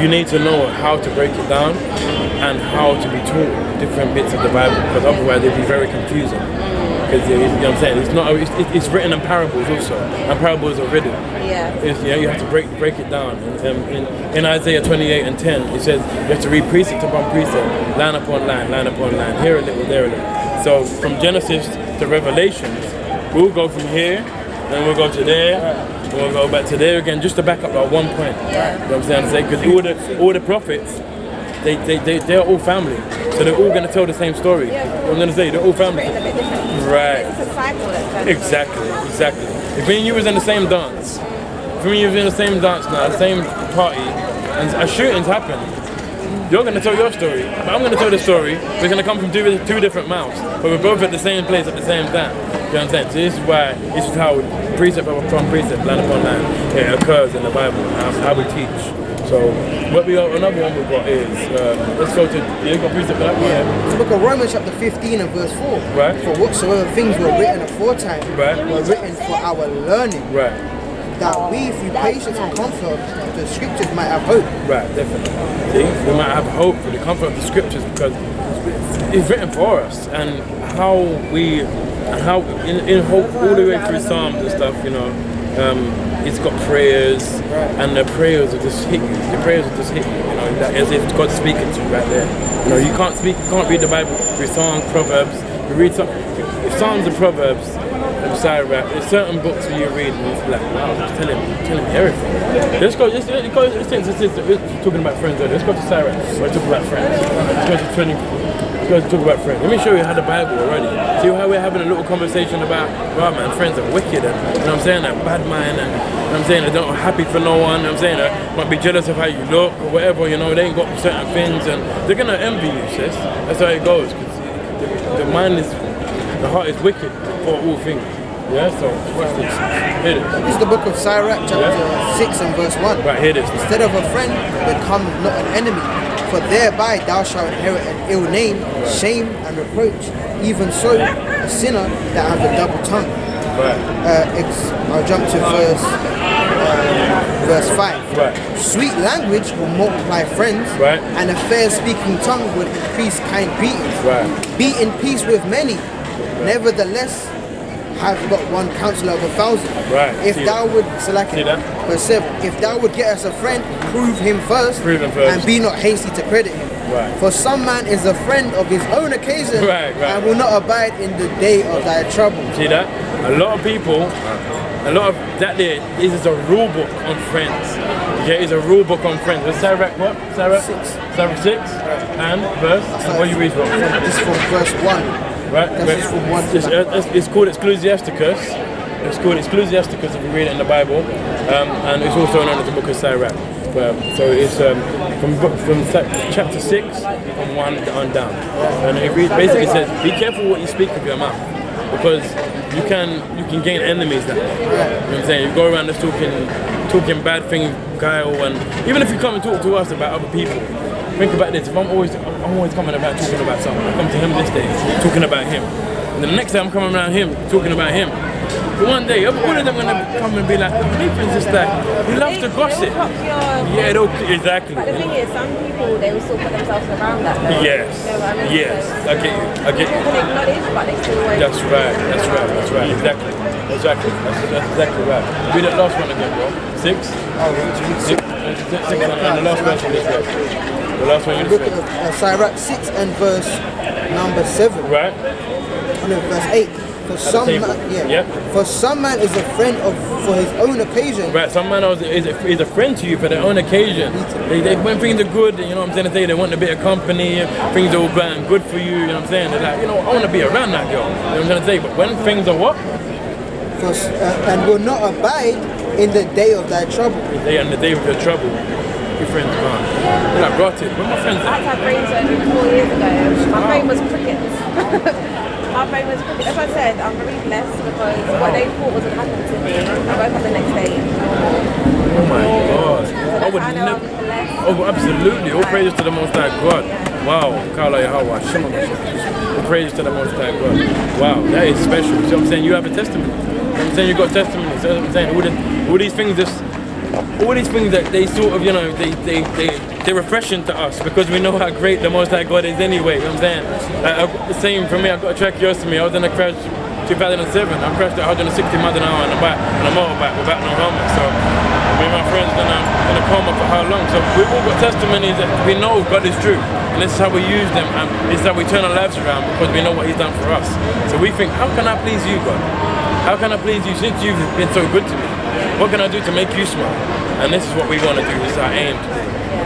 Speaker 2: you need to know how to break it down and how to be taught different bits of the Bible, because otherwise it'd be very confusing. Because you know what I'm saying, it's written in parables also, and parables are written. You have to break it down. In Isaiah 28 and 10, it says you have to read precept upon precept, line upon line, line upon line, here a little, there a little. So from Genesis to Revelations, we'll go from here, then we'll go to there. We'll go back to there again, just to back up at one point. You know what I'm saying? Because all the prophets, they're all family, so they're all going to tell the same story. I'm going to say they're all family. Right.
Speaker 4: It's a cycle that
Speaker 2: Exactly. If me and you was in the same dance, now, the same party, and a shooting's happened, you're going to tell your story, but I'm going to tell the story. We're going to come from two different mouths, but we're both at the same place at the same time. You know what I'm saying? So this is how precept upon precept, line upon line, it occurs in the Bible, how we teach. So another one we've got is, let's go to, you got precept for that one?
Speaker 7: It's the book of Romans chapter 15 and verse 4. For whatsoever things were written aforetime were written for our learning. That we, through patience and comfort of the scriptures, might have hope.
Speaker 2: Definitely. See, we might have hope for the comfort of the scriptures because it's written for us, and how in hope all the way through Psalms and stuff, you know, it's got prayers, and the prayers will just hit you. The prayers will just hit you, you know, as if God's speaking to you right there. You know, you can't read the Bible through Psalms, Proverbs. You read Psalms and Proverbs. There's certain books where you read and it's like, wow, it's telling me everything. Let's go, talking about friends earlier. Let's go to Sarah. We're talking about friends. Let's go to talk about friends. Let me show you how the Bible already. See how we're having a little conversation about, wow man, friends are wicked, and you know what I'm saying, they're bad mind, and you know what I'm saying, they're not happy for no one, you know what I'm saying, they might be jealous of how you look or whatever, you know, they ain't got certain things, and they're gonna envy you, sis. That's how it goes. The heart is wicked for all things. Yeah, so what's this? Here it is.
Speaker 7: This is the book of Sirach, chapter 6 and verse 1.
Speaker 2: Right, here it is.
Speaker 7: Instead of a friend, become not an enemy, for thereby thou shalt inherit an ill name, shame and reproach. Even so, a sinner that hath a double tongue. I'll jump to verse Verse 5.
Speaker 2: Right.
Speaker 7: Sweet language will multiply friends,
Speaker 2: Right.
Speaker 7: and a fair speaking tongue will increase kind greetings.
Speaker 2: Right.
Speaker 7: Be in peace with many, nevertheless have but one counselor of 1,000.
Speaker 2: Right.
Speaker 7: If
Speaker 2: See
Speaker 7: thou
Speaker 2: that?
Speaker 7: would select
Speaker 2: See that?
Speaker 7: verse 7, if thou would get us a friend, prove him first, and be not hasty to credit him.
Speaker 2: Right.
Speaker 7: For some man is a friend of his own occasion,
Speaker 2: Right.
Speaker 7: and will not abide in the day of thy trouble.
Speaker 2: See that? A lot of people, a lot of that there is a rule book on friends. Yeah, it's a rule book on friends. What's Sirach what? Sirach 6. Sirach 6 and verse. And what you read from?
Speaker 7: This is from verse 1.
Speaker 2: Right.
Speaker 7: That's just from 1 to
Speaker 2: It's called Ecclesiasticus. It's called Ecclesiasticus if you read it in the Bible, and it's also known as the book of Sirach. So it's from chapter 6 from 1 on down, and it basically says, "Be careful what you speak with your mouth, because you can gain enemies that way." You know what I'm saying? You go around just talking bad things, guile, and even if you come and talk to us about other people, think about this. If I'm always coming about talking about something, I come to him this day talking about him, and then the next day I'm coming around him talking about him. But one day, all of them gonna come and be like, Nathan's just like, he loves to gossip. Yeah, exactly.
Speaker 4: But the thing is, some people, they will still put themselves around that though.
Speaker 2: Yes.
Speaker 4: You know what I mean?
Speaker 2: Yes.
Speaker 4: So
Speaker 2: I get you.
Speaker 4: they can acknowledge, but they still won't.
Speaker 2: That's right. Exactly. That's exactly right. Read that last one again, bro. 6? Six, and the last verse of this verse. The last one you
Speaker 7: Look
Speaker 2: just read.
Speaker 7: at Sirach 6 and verse number 7.
Speaker 2: Right?
Speaker 7: And then verse 8. For some
Speaker 2: table.
Speaker 7: man,
Speaker 2: Yep.
Speaker 7: For some man is a friend for his own occasion.
Speaker 2: Right, some man is a friend to you for their own occasion. When things are good, you know what I'm saying, they want a bit of company, things are all going good for you, you know what I'm saying? They're like, I want to be around that girl, you know what I'm trying to say? But when things are what?
Speaker 7: And will not abide in the day of thy trouble.
Speaker 2: In the day of your trouble, your friends gone. They're like, rotted. Where my friends
Speaker 4: I
Speaker 2: at?
Speaker 4: had brain surgery 4 years ago. My brain was crickets. My brain was crickets. As I said, I'm very blessed because what they thought was going to happen to me, I woke up the next day.
Speaker 2: Oh my God. I would never. Oh, absolutely. All praises to the Most High God. Wow. Kala Yahweh. All praises to the Most High God. Wow, that is special. You know what I'm saying? You have a testimony. You know what I'm saying? You got testimony. So I'm saying all these things that they sort of, they're refreshing to us because we know how great the Most High God is anyway. You know what I'm saying? The same for me. I got a tracheostomy. I was in a crash 2007. I crashed at 160 miles an hour on a motorbike without no helmet. So me and my friends in a coma for how long? So we've all got testimonies that we know God is true. And this is how we use them, and this is how we turn our lives around because we know what He's done for us. So we think, how can I please you, God? How can I please you since you've been so good to me? What can I do to make you smile? And this is what we want to do. This is our aim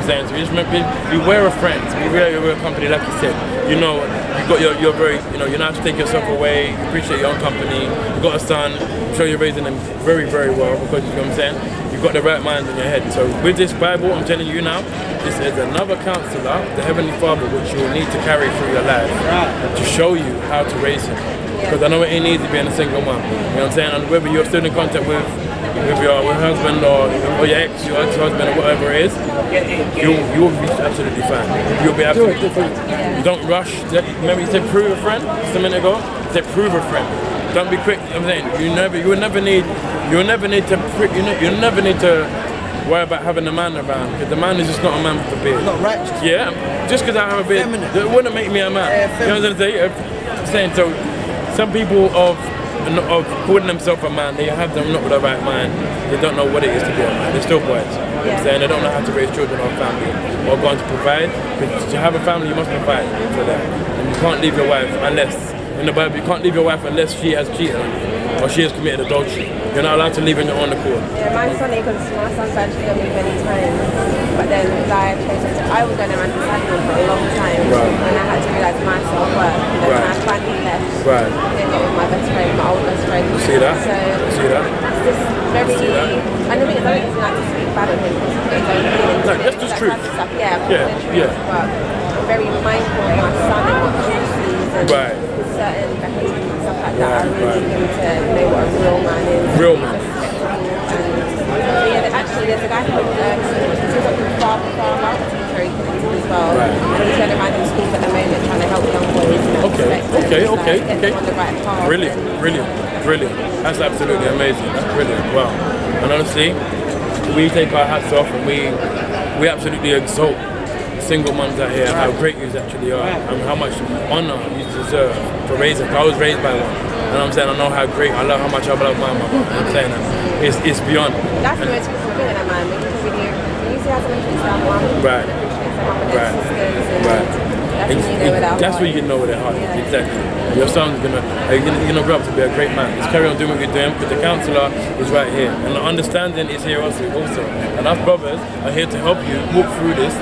Speaker 2: today. So we just beware of friends. Beware of your company, like you said. You know, you got you're very, you know how to take yourself away. You appreciate your own company. You got a son. I'm sure you're raising them very, very well because you know what I'm saying. You've got the right mind in your head. So with this Bible, I'm telling you now, this is another counselor, the Heavenly Father, which you will need to carry through your life to show you how to raise him. Because I know it ain't easy being a single mom. You know what I'm saying? And whether you're still in contact with your husband or your ex-husband or whatever it is, you'll be absolutely fine. You'll be absolutely fine. You don't rush. Remember you said prove a friend just a minute ago? You said prove a friend. Don't be quick. I'm saying you will never need to worry about having a man around because the man is just not a man with a beard.
Speaker 7: Not righteous.
Speaker 2: Yeah, just because I have a beard, it wouldn't make me a man. You know what I'm saying? I'm saying so. Some people of calling themselves a man, they have them not with the right mind. They don't know what it is to be a man. They're still boys. You know what I'm saying? They don't know how to raise children or family or going to provide. Because to have a family, you must provide for them. And you can't leave your wife unless, in the Bible, you can't leave your wife unless she has cheated on you or she has committed adultery. You're not allowed to leave on your own accord.
Speaker 4: Yeah, mine's funny because my son's actually on me many times. But then I was going around the cycle for a long time.
Speaker 2: Right.
Speaker 4: And I had to realise my self-worth. And then when I finally left,
Speaker 2: right.
Speaker 4: I got with my best friend, my old best friend.
Speaker 2: See that?
Speaker 4: So
Speaker 2: See that?
Speaker 4: it's just very... And the thing is, I don't even like to speak bad of him because he's got his own feelings.
Speaker 2: No, that's just truth.
Speaker 4: Stuff. Yeah, the truth. But I'm very mindful of my son and what he sees and certain behaviours and stuff like that. I really need to know what a real man is.
Speaker 2: Real man.
Speaker 4: Yeah, actually, there's a guy called Far Marketing as well.
Speaker 2: Right.
Speaker 4: And he's going around in schools at the moment trying to help young boys.
Speaker 2: Okay.
Speaker 4: On the right path.
Speaker 2: Brilliant. That's absolutely amazing. That's brilliant. Wow. And honestly, we take our hats off and we absolutely exalt single moms out here, how great you actually are, and how much honor you deserve for raising. I was raised by one. You know what I'm saying? I know how great, I love how much I love my mother. You know what I'm saying? It's beyond.
Speaker 4: That's the most beautiful thing in that man. You see how someone treats their mom.
Speaker 2: Right. Right. Right. That's what you know with their heart.
Speaker 4: Yeah.
Speaker 2: Exactly. Your son's gonna grow up to be a great man. Just carry on doing what you're doing, because the counselor is right here. And the understanding is here also. And us brothers are here to help you walk through this.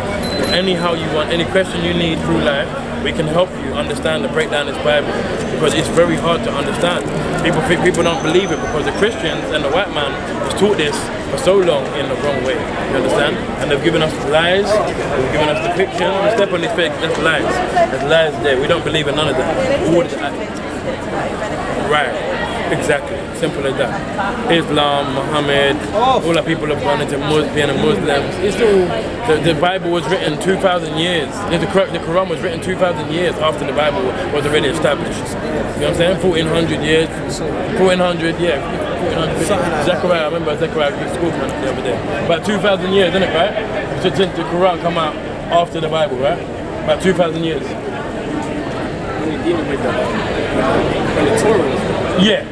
Speaker 2: Anyhow you want, any question you need through life, we can help you understand and break down this Bible, because it's very hard to understand. People don't believe it because the Christians and the white man has taught this for so long in the wrong way. You understand? And they've given us lies, they've given us depictions. We step on these fake, that's lies. There's lies there. We don't believe in none of that. Right. Exactly. Simple as that. Islam, Muhammad, all the people have gone into being a Muslim. It's all, the Bible was written 2,000 years. The Quran was written 2,000 years after the Bible was already established. You know what I'm saying? 1,400 years. 1,400, yeah. 1,400. Zechariah, I remember Zechariah in school the other day. About 2,000 years, isn't it, right? Since the Quran come out after the Bible, right? About 2,000 years. Yeah.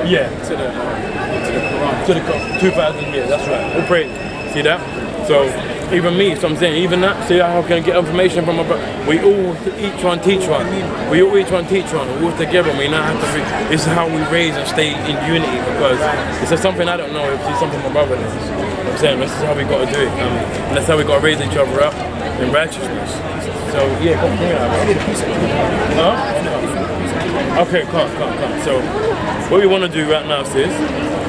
Speaker 2: Yeah. To the Quran. To the Quran. 2,000 years, that's right. All praise. See that? So, even me, so I'm saying, even that, see how can I get information from my brother? We all, each one teach one. We all each one teach one. We all together, we now have to this is how we raise and stay in unity, because it's something I don't know, it's something my brother knows. You know what I'm saying, this is how we got to do it. And that's how we got to raise each other up in righteousness. So, yeah, come here. Huh? Okay, come. So, what we want to do right now, sis,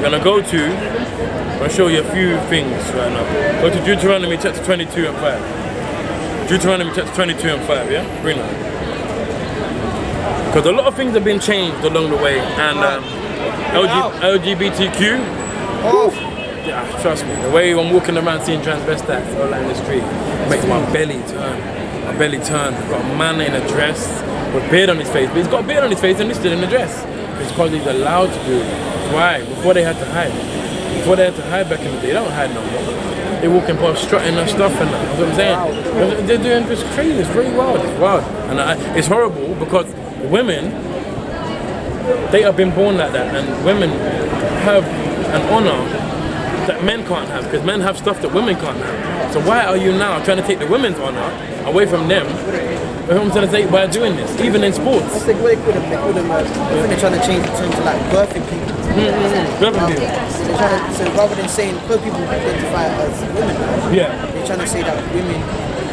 Speaker 2: we're going to go to, I'll show you a few things right now. Go to Deuteronomy chapter 22 and 5. Deuteronomy chapter 22 and 5, yeah? Bring that. Because a lot of things have been changed along the way, and LGBTQ, yeah, trust me, the way I'm walking around seeing transvestites all in the street makes my belly turn. My belly turn. I've got a man in a dress with a beard on his face, but he's got a beard on his face and he's still in the dress. It's because he's allowed to do it. Why? Before they had to hide. Before they had to hide back in the day, they don't hide no more. They walking past strutting and stuff and that. You know what I'm saying? They're doing this crazy, it's very wild, it's wild. And it's horrible because women, they have been born like that, and women have an honor that men can't have, because men have stuff that women can't have. So why are you now trying to take the women's honor away from them? You know what I'm trying to say, by doing this, even in sports.
Speaker 7: That's like what they call them. They call them. I think they're trying to change it to like birthing people.
Speaker 2: Birthing people.
Speaker 7: They're trying to, so rather than saying because people identify as women, they're trying to say that women,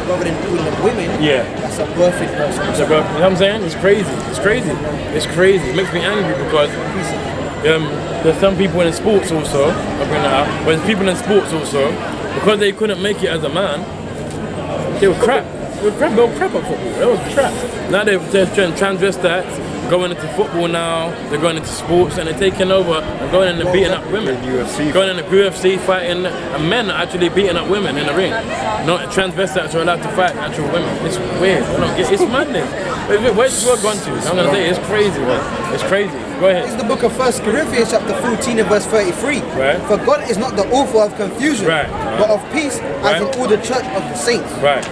Speaker 7: rather than calling them women, that's a birthing person.
Speaker 2: It's a birth, you know what I'm saying? It's crazy. It's crazy. It's crazy. It makes me angry because there's some people in sports also. I bring that up. But there's people in sports also, because they couldn't make it as a man, they were crap. They were crap at football. They were crap. Now they're transvestites, going into football now, they're going into sports, and they're taking over and going in and beating up women. Going in the UFC fighting, and men are actually beating up women in the ring. Not transvestites are allowed to fight actual women. It's weird. It's madness. Where's the world gone to? I'm going to say it's crazy, man. It's crazy. Go ahead.
Speaker 7: It's the book of 1 Corinthians chapter 14 and verse 33.
Speaker 2: Right.
Speaker 7: For God is not the author of confusion, but of peace, as in all the church of the saints.
Speaker 2: Right.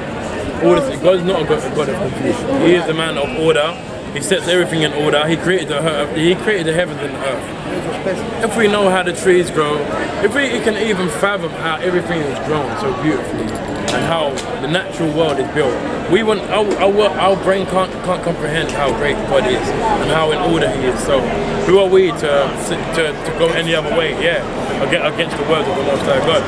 Speaker 2: God is not a God of confusion. He is the man of order. He sets everything in order. He created the earth. He created the heavens and the earth. If we know how the trees grow, if we can even fathom how everything is grown so beautifully and how the natural world is built, our brain can't comprehend how great God is and how in order He is. So who are we to go any other way? Against the words of the Most High God.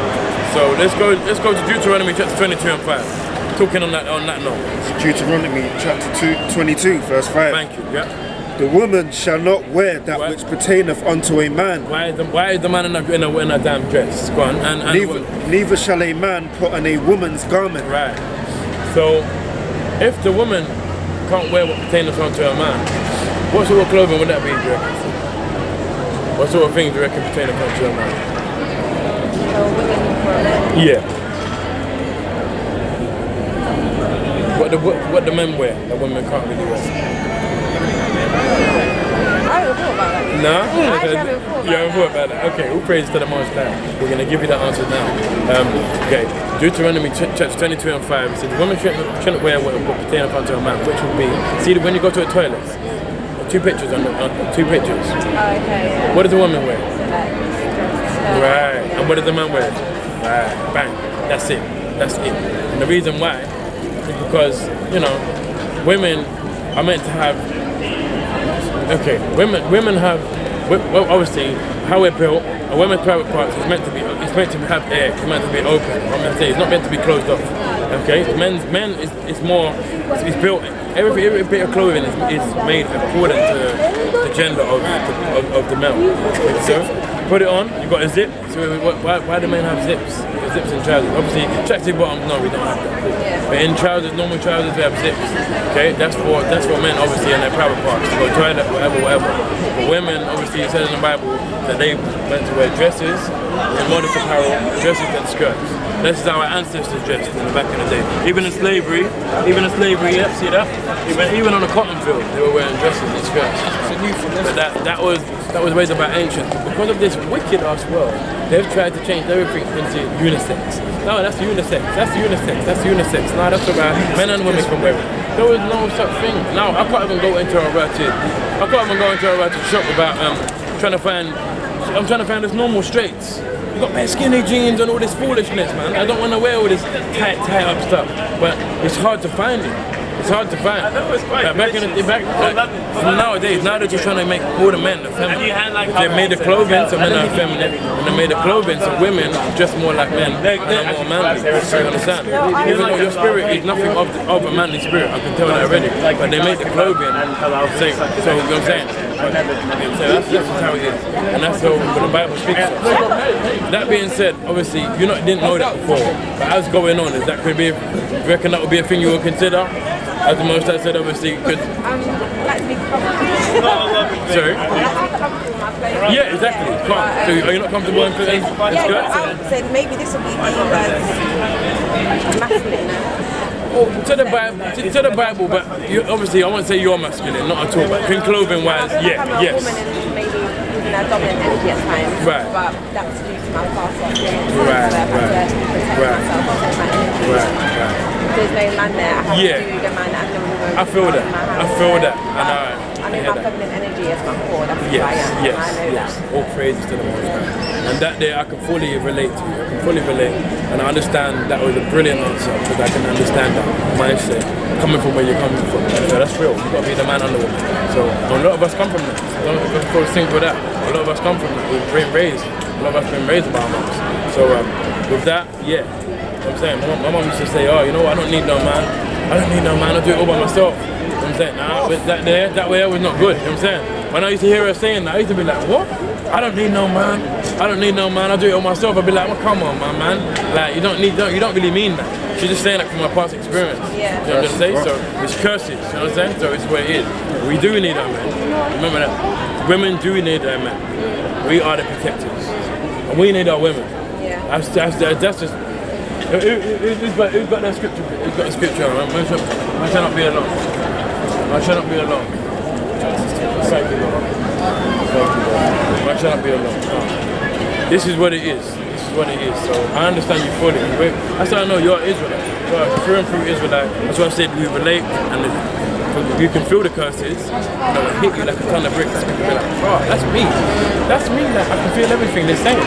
Speaker 2: So let's go to Deuteronomy chapter 22 and 5. Talking on that note.
Speaker 5: Deuteronomy chapter 22 verse 5.
Speaker 2: Thank you. Yeah.
Speaker 5: The woman shall not wear that which pertaineth unto a man.
Speaker 2: Why is the man in a damn dress? Go on. And
Speaker 5: neither shall a man put on a woman's garment.
Speaker 2: Right. So if the woman can't wear what pertaineth unto a man, what sort of clothing would that be, do you reckon? What sort of things do you reckon pertaineth unto a man? Yeah. What the men wear that women can't really wear?
Speaker 4: I haven't thought about that.
Speaker 2: No?
Speaker 4: I actually haven't thought
Speaker 2: You haven't thought about that? Okay, all praise to the Most High. We're going to give you that answer now. Okay, Deuteronomy chapter 22 and 5, it says, women shouldn't wear what pertaineth unto a man, which would be, see when you go to a toilet, two pictures.
Speaker 4: Oh, okay, yeah.
Speaker 2: What does the woman wear? Right, and what does the man wear? Right, bang, that's it. And the reason why is because, you know, women are meant to have, women have, well, obviously, how we're built, a woman's private parts is meant to have air, it's meant to be open. I'm going to say it's not meant to be closed off. Okay, men is more, it's built. Every bit of clothing is made according to the gender of the male. So put it on. You got a zip. So why do men have zips? Zips in trousers. Obviously, tracksuit bottoms. No, we don't have that. But in trousers, normal trousers, we have zips. Okay, that's for men, obviously, in their private parts. To go toilet, whatever. But women, obviously, it says in the Bible that they meant to wear dresses, and modest apparel, dresses and skirts. This is how our ancestors dressed in the back in the day. Even in slavery, yeah, see that? Even on the cotton field, they were wearing dresses and skirts. But that was ways about ancient. Because of this wicked ass world, they've tried to change everything into unisex. No, that's unisex. No, that's about men and women can wear it. There was no such thing. Now I can't even go into a ratchet shop without trying to find this normal straights. You got skinny jeans and all this foolishness, man. I don't want to wear all this tight up stuff, but it's hard to find it. It's hard to find. Nowadays, now they're just trying to make all the men feminine. They made the clothing so men are feminine, and they made the clothing so women dress more like men and are more manly. You understand? Even though your spirit is nothing of a manly spirit, I can tell that already. But they made the clothing so you know what I'm saying? So that's just how it is, and that's how the Bible speaks of. That being said, obviously you didn't know that before, but as going on, you reckon that would be a thing you would consider? As the Most High said, obviously, could.
Speaker 4: Like to be comfortable.
Speaker 2: Sorry? Yeah, exactly. So are you not comfortable in skirts?
Speaker 4: I would say maybe this would be deemed as masculine.
Speaker 2: To the Bible, but obviously I won't say you're masculine, not at all. But in clothing wise, yes.
Speaker 4: Maybe using a dominant energy at times,
Speaker 2: right.
Speaker 4: But that's due to my past experience.
Speaker 2: Right.
Speaker 4: There's no man there. I have to do the man and the woman.
Speaker 2: I feel that.
Speaker 4: I know my feminine energy is my core. That's who I am.
Speaker 2: Yes. All praises to the Most High. And that day I can fully relate to you. And I understand that was a brilliant answer because I can understand that mindset coming from where you're coming from. So that's real. You've got to be the man and the woman. So a lot of us come from that. Don't go think with that. A lot of us come from that. We've been raised. A lot of us been raised by our moms. So with that, yeah. I'm saying, my mom used to say, oh, you know what, I don't need no man, I'll do it all by myself. You know what I'm saying? Nah, that way was not good, you know what I'm saying? When I used to hear her saying that, I used to be like, what? I don't need no man, I'll do it all myself. I'd be like, well, come on, man. Like, you don't really mean that. She's just saying that from my past experience.
Speaker 4: Yeah.
Speaker 2: You know what I'm saying? So, it's curses, you know what I'm saying? So, it's what it is. We do need our men. Remember that. Women do need their men. We are the protectors. And we need our women.
Speaker 4: Yeah.
Speaker 2: That's just... Who's got that scripture? Who's got the scripture? I shall not be alone. I shall not be alone. Thank you, Lord. I shall not be alone. This is what it is. So I understand you fully. That's how I know you're Israelite. You're through and through Israelite. That's why I said we relate, and you can feel the curses. It hit you like a ton of bricks. You can be like, oh, that's me. Like I can feel everything they're saying.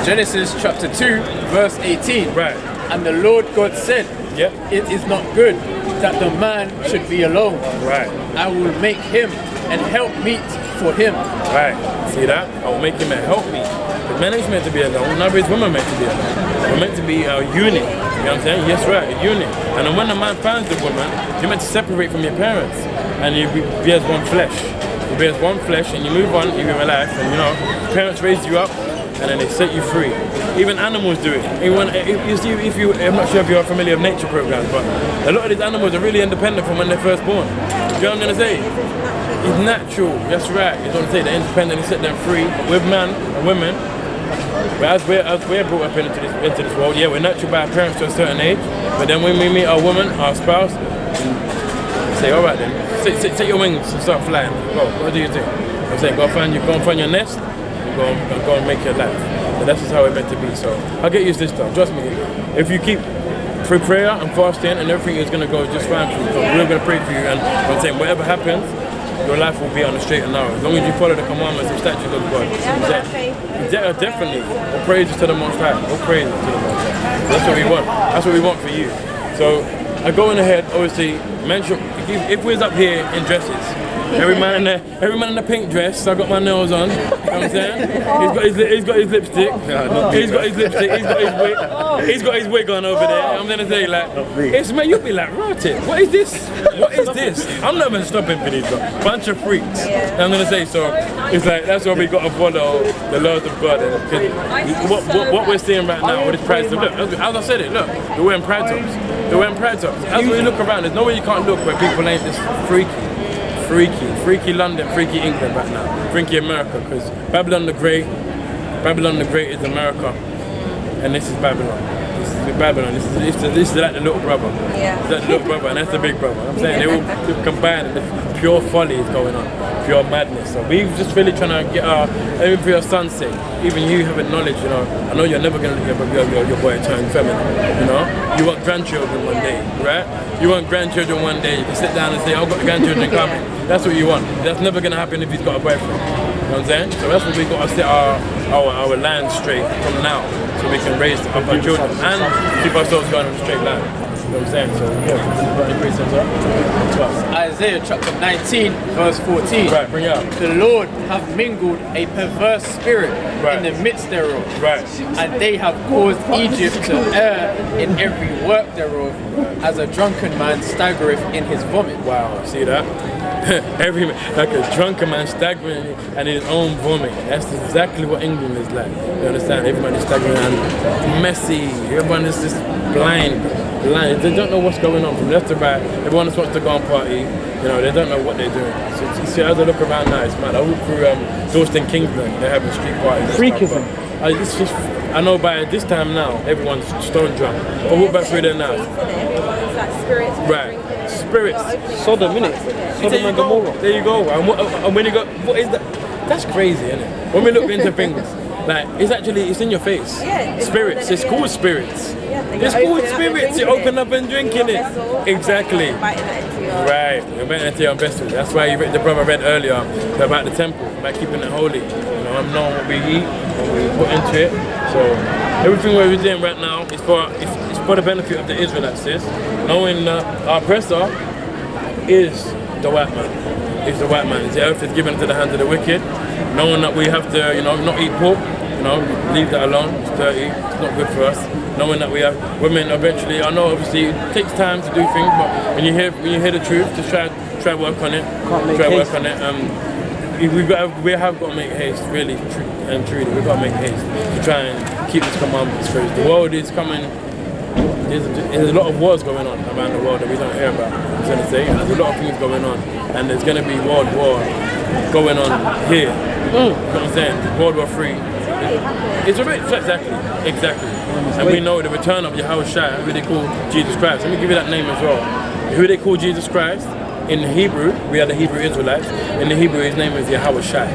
Speaker 3: Genesis chapter 2, verse 18.
Speaker 2: Right.
Speaker 3: And the Lord God said, it is not good that the man should be alone.
Speaker 2: Right.
Speaker 3: I will make him an helpmeet for him.
Speaker 2: Right. See that? I will make him a helpmeet. The man is meant to be alone, neither is woman meant to be alone. We're meant to be a unit. You know what I'm saying? Yes, right, a unit. And then when the man finds the woman, you're meant to separate from your parents. And you be as one flesh. You be as one flesh and you move on, you live a life, and parents raised you up, and then they set you free. Even animals do it. I'm not sure if you're familiar with nature programs, but a lot of these animals are really independent from when they're first born. You know what I'm going to say? It's natural. That's right. You know what I'm saying? They're independent. They set them free. But with men and women, as we're brought up into this world, we're nurtured by our parents to a certain age. But then when we meet our woman, our spouse, say, all right then, take your wings and start flying. Go. What do you think? I'm saying, go and find your nest. go and make your life. And that's just how it's meant to be. So I'll get used to this stuff. Trust me. If you keep through prayer and fasting, and everything is going to go just fine for you. So we're going to pray for you, and I'm saying whatever happens, your life will be on the straight and narrow. As long as you follow the commandments and statutes of God. Definitely. All praises to the Most High. All praises to the Most High. That's what we want. That's what we want for you. So I go in ahead, obviously, mention if we're up here in dresses. Every man in the pink dress. I got my nails on. You know what I'm saying? He's got his lipstick. He's got his lipstick. He's got his wig. He's got his wig on over there. I'm gonna say like, it's man. You'll be like, rotted. What is this? What is this? I'm not even stopping for these bunch of freaks. I'm gonna say so. It's like that's why we got to follow the laws of God. And what we're seeing right now with this pride top. Look, as I said it. Look, they're wearing pride tops. They're wearing pride tops. As we look around, there's no way you can't look where people ain't this freaky London, freaky England right now, freaky America, because Babylon the Great is America, and this is Babylon. This is Babylon. This is like the little brother. Yeah. It's like the little brother, and that's the big brother. I'm saying they all combined, and pure folly is going on, pure madness. So we're just really trying to get even for your son's sake, even you having knowledge, you know. I know you're never gonna let your boy turn feminine, you know. You want grandchildren one day, right? You want grandchildren one day. You can sit down and say, I've got grandchildren coming. That's what you want. That's never gonna happen if he's got a boyfriend. You know what I'm saying? So that's what we got to set our land straight from now, so we can raise up our children and keep ourselves going on a straight line. You know what I'm saying? So yeah,
Speaker 3: Isaiah chapter 19, verse 14.
Speaker 2: Right, bring it up.
Speaker 3: The Lord have mingled a perverse spirit in the midst thereof.
Speaker 2: Right.
Speaker 3: And they have caused Egypt to err in every work thereof, as a drunken man staggereth in his vomit.
Speaker 2: Wow, see that? Like a drunken man staggering in his own vomit. That's exactly what England is like. You understand? Everybody's staggering and messy. Everyone is just blind. They don't know what's going on from left to right. Everyone just wants to go and party. You know, they don't know what they're doing. So you see, as I look around now, it's mad. I walk through Dalston, Kingsland. They're having street parties.
Speaker 6: Freakism.
Speaker 2: It's just, I know by this time now, everyone's stone drunk. But walk back through there now.
Speaker 4: Everyone's like spirits.
Speaker 2: Right. Spirits.
Speaker 6: Sodom, innit? Sodom and Gomorrah.
Speaker 2: There you go. And when you go, what is that? That's crazy, isn't it? When we look into things, like it's in your face.
Speaker 4: Yeah,
Speaker 2: spirits. It's called spirits.
Speaker 4: Yeah,
Speaker 2: it's called spirits. You open up and drinking it. Exactly. Right. You're inviting it to your vessel. That's why the brother read earlier about the temple, about keeping it holy. You know, I'm knowing what we eat, what we put into it. So everything we're doing right now is for the benefit of the Israelites. Sis. Knowing our oppressor is the white man. Is the white man. The earth is given into the hands of the wicked. Knowing that we have to, not eat pork. Leave that alone. It's dirty. It's not good for us. Knowing that we have women eventually. I know obviously it takes time to do things, but when you hear the truth, just try work on it. Work on it. We have got to make haste, really and truly. We've got to make haste to try and keep these commandments first. The world is coming. There's a lot of wars going on around the world that we don't hear about. I was going to say, there's a lot of things going on, and there's going to be world war going on here. You know what I'm saying? World War III. It's already exactly. And we know the return of Yahushua, who they call Jesus Christ. Let me give you that name as well. Who they call Jesus Christ. In Hebrew, we are the Hebrew Israelites. In the Hebrew, his name is Yahushua.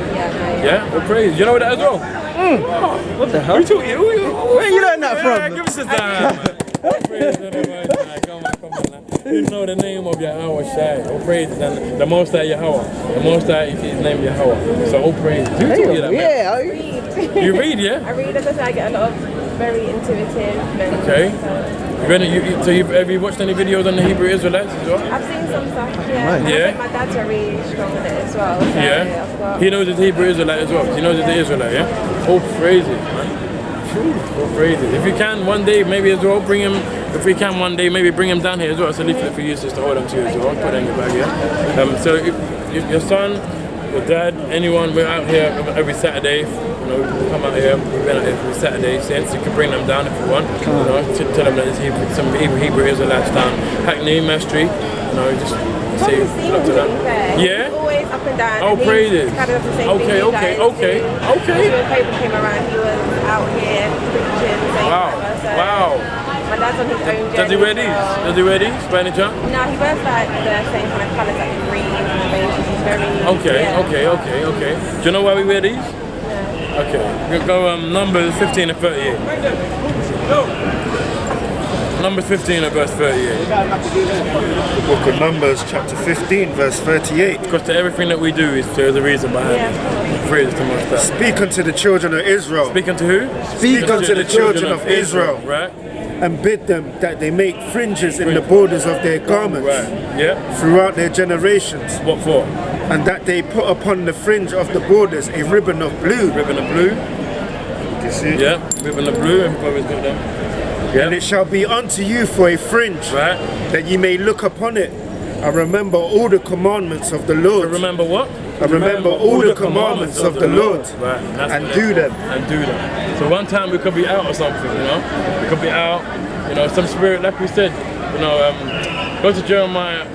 Speaker 2: Yeah? Well, praise. You know that as well?
Speaker 6: Oh, what the hell? Where you learn that from?
Speaker 2: Give us a time. Praise come on. You know the name of Yahushua. All praise. And the Most High Yahweh. The Most High is his name Yahweh. So all praise. You taught you that, man?
Speaker 4: I read.
Speaker 2: You read, yeah?
Speaker 4: I read, as I say, I get a lot of very intuitive.
Speaker 2: Okay. Have you watched any videos on the Hebrew Israelites as well?
Speaker 4: I've seen some stuff, yeah.
Speaker 2: Yeah.
Speaker 4: My dad's really strong in it as well. So
Speaker 2: yeah. He knows it's the Hebrew Israelite as well. He knows it's the Israelite, yeah? Oh, praises, man. Oh, praises. If you can one day, maybe as well, bring him. If we can one day, maybe bring him down here as well. It's a leaflet for you, just to hold on to as well. Put it in your bag, yeah? So if your son, your dad, anyone, we're out here every Saturday. We come out here, we've been out here every Saturday since. You can bring them down if you want. Tell them that there's some Hebrew Israelites down Hackney, Mass Street. Just say look to that. Yeah?
Speaker 4: He's always up and down.
Speaker 2: Oh, praises.
Speaker 4: Kind of the same
Speaker 2: okay.
Speaker 4: When paper came around, he was out here preaching.
Speaker 2: Wow.
Speaker 4: My dad's on his own journey.
Speaker 2: Does he wear these? Does he wear these? By any chance?
Speaker 4: No, he wears like the same kind of colours, like green and the range. He's very...
Speaker 2: Okay. Do you know why we wear these? Okay, we'll go Numbers 15 and 38. Numbers 15 and verse 38.
Speaker 5: The book of Numbers, chapter 15, verse 38.
Speaker 2: Because to everything that we do, there's a reason behind it. Praise the Most High.
Speaker 5: Speak unto the children of Israel.
Speaker 2: Speak unto who?
Speaker 5: Speak unto the children of Israel.
Speaker 2: Right.
Speaker 5: And bid them that they make fringes in the borders of their garments.
Speaker 2: Right. Yeah.
Speaker 5: Throughout their generations.
Speaker 2: What for?
Speaker 5: And that they put upon the fringe of the borders a ribbon of blue.
Speaker 2: Ribbon of blue.
Speaker 5: You see?
Speaker 2: Yeah. Ribbon of blue. Everybody's got them. Yeah.
Speaker 5: And it shall be unto you for a fringe,
Speaker 2: right,
Speaker 5: that ye may look upon it and remember all the commandments of the Lord.
Speaker 2: To remember what?
Speaker 5: And remember all the commandments of the Lord.
Speaker 2: Right.
Speaker 5: And do them.
Speaker 2: And do them. So one time we could be out or something, you know? We could be out, you know, some spirit, like we said, you know, go to Jeremiah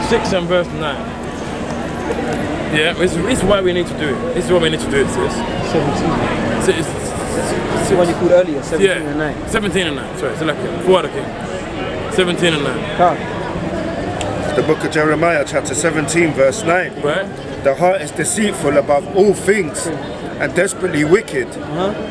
Speaker 2: 6 and verse 9. Yeah, this is why we need to do it. This is what we need to do, sis.
Speaker 6: 17. It's the one you called earlier, 17 and 9.
Speaker 2: 17 and 9, sorry. 17 and 9.
Speaker 5: The book of Jeremiah, chapter 17, verse 9.
Speaker 2: Right.
Speaker 5: The heart is deceitful above all things and desperately wicked.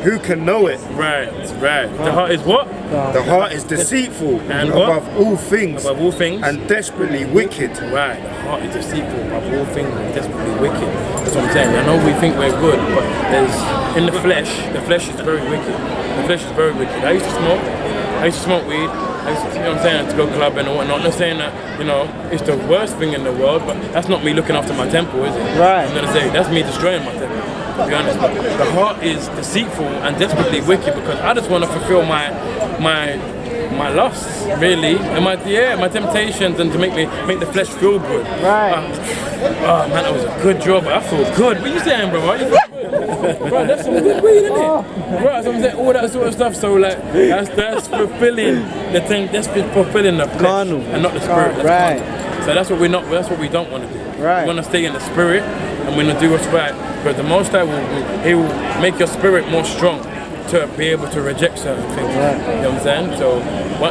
Speaker 5: Who can know it?
Speaker 2: Right, right. The heart is what?
Speaker 5: The heart is deceitful
Speaker 2: and
Speaker 5: above all things.
Speaker 2: Above all things.
Speaker 5: And desperately wicked.
Speaker 2: Right. The heart is deceitful above all things and desperately wicked. That's what I'm saying. I know we think we're good, but there's in the flesh is very wicked. The flesh is very wicked. I used to smoke weed. You know what I'm saying, to go clubbing and whatnot. I'm not saying that, you know, it's the worst thing in the world, but that's not me looking after my temple, is it?
Speaker 6: Right.
Speaker 2: I'm gonna say that's me destroying my temple, to be honest. But the heart is deceitful and desperately wicked because I just want to fulfill my lusts, really, and my temptations, and to make the flesh feel good.
Speaker 6: Right.
Speaker 2: Oh man, that was a good job. I feel good. What you saying, bro? You feel good? Bro, that's some good weed, isn't it? Bro, that's what I'm saying, all that sort of stuff. So like, that's fulfilling the thing. That's fulfilling the flesh
Speaker 6: Carnal.
Speaker 2: and not the spirit.
Speaker 6: Right.
Speaker 2: So that's what we don't want to do.
Speaker 6: Right.
Speaker 2: We want to stay in the spirit and we want to do what's right. Because the Most High He will make your spirit more strong to be able to reject certain things.
Speaker 6: Right.
Speaker 2: You know what I'm saying? So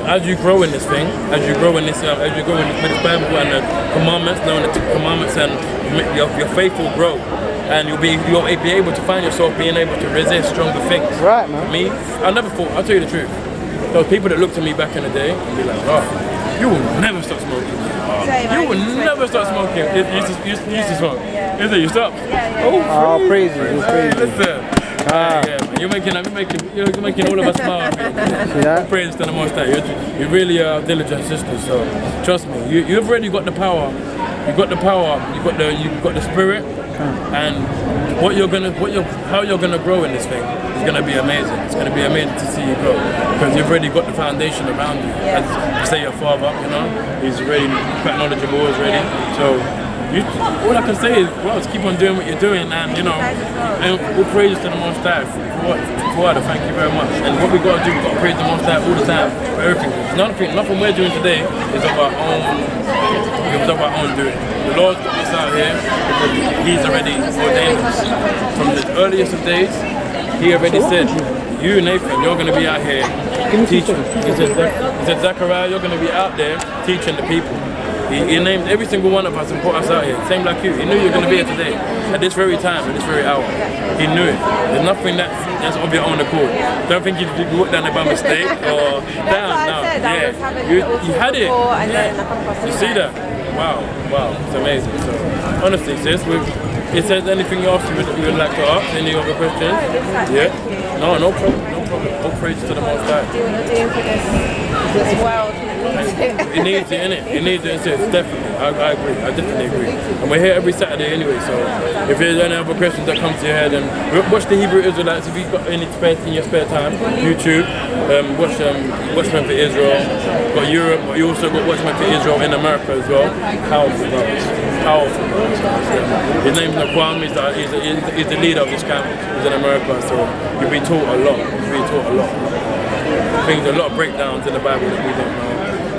Speaker 2: as you grow in this thing, as you grow in this Bible and the commandments, knowing the commandments, and your faith will grow, and you'll be able to find yourself being able to resist stronger things.
Speaker 6: Right, man.
Speaker 2: Me, I'll tell you the truth. Those people that looked at me back in the day and be like, oh, you will never stop smoking. You will never stop smoking. You used to smoke. Is it? You stopped?
Speaker 4: Yeah.
Speaker 6: Oh, praise you.
Speaker 2: Listen. Yeah, you're making all of us smile. Praise to the Most High. You're really a diligent sister. So trust me, you've already got the power. You've got the power. You've got the spirit, and how you're gonna grow in this thing is gonna be amazing. It's gonna be amazing to see you grow because you've already got the foundation around you. As you say, your father, you know, he's already quite knowledgeable already. So. All I can say is, well, keep on doing what you're doing, and you know, and all praises to the Most High for thank you very much. And what we got to do, we got to praise the Most High all the time for everything. Nothing we're doing today is of our own. It was of our own doing. The Lord's got us out here because He's already ordained us from the earliest of days. He already said, "You, Nathan, you're going to be out here teaching." He said, "Zechariah, you're going to be out there teaching the people." He named every single one of us and put us out here, same like you. He knew you were going to be here today, at this very time, at this very hour. He knew it. There's nothing that's of your own accord. Don't think you walked down there by mistake or down. No, yeah. You had it. Yeah. You see that? Wow, it's amazing. So, honestly, sis, if there's anything else you would like to ask, any other questions? Yeah? No problem. All praise to the Most High.
Speaker 4: Do what you're doing for this world.
Speaker 2: It needs it, innit? It needs it, definitely. I agree. I definitely agree. And we're here every Saturday anyway, so if there's any other questions that come to your head, then watch the Hebrew Israelites. If you've got any space in your spare time, YouTube, watch Watchmen for Israel. Got Europe, but you also got Watchmen for Israel in America as well. Powerful, brothers. Powerful. His name's Naquam. He's the leader of this camp. He's in America, so you'll be taught a lot. Things, a lot of breakdowns in the Bible that we don't know.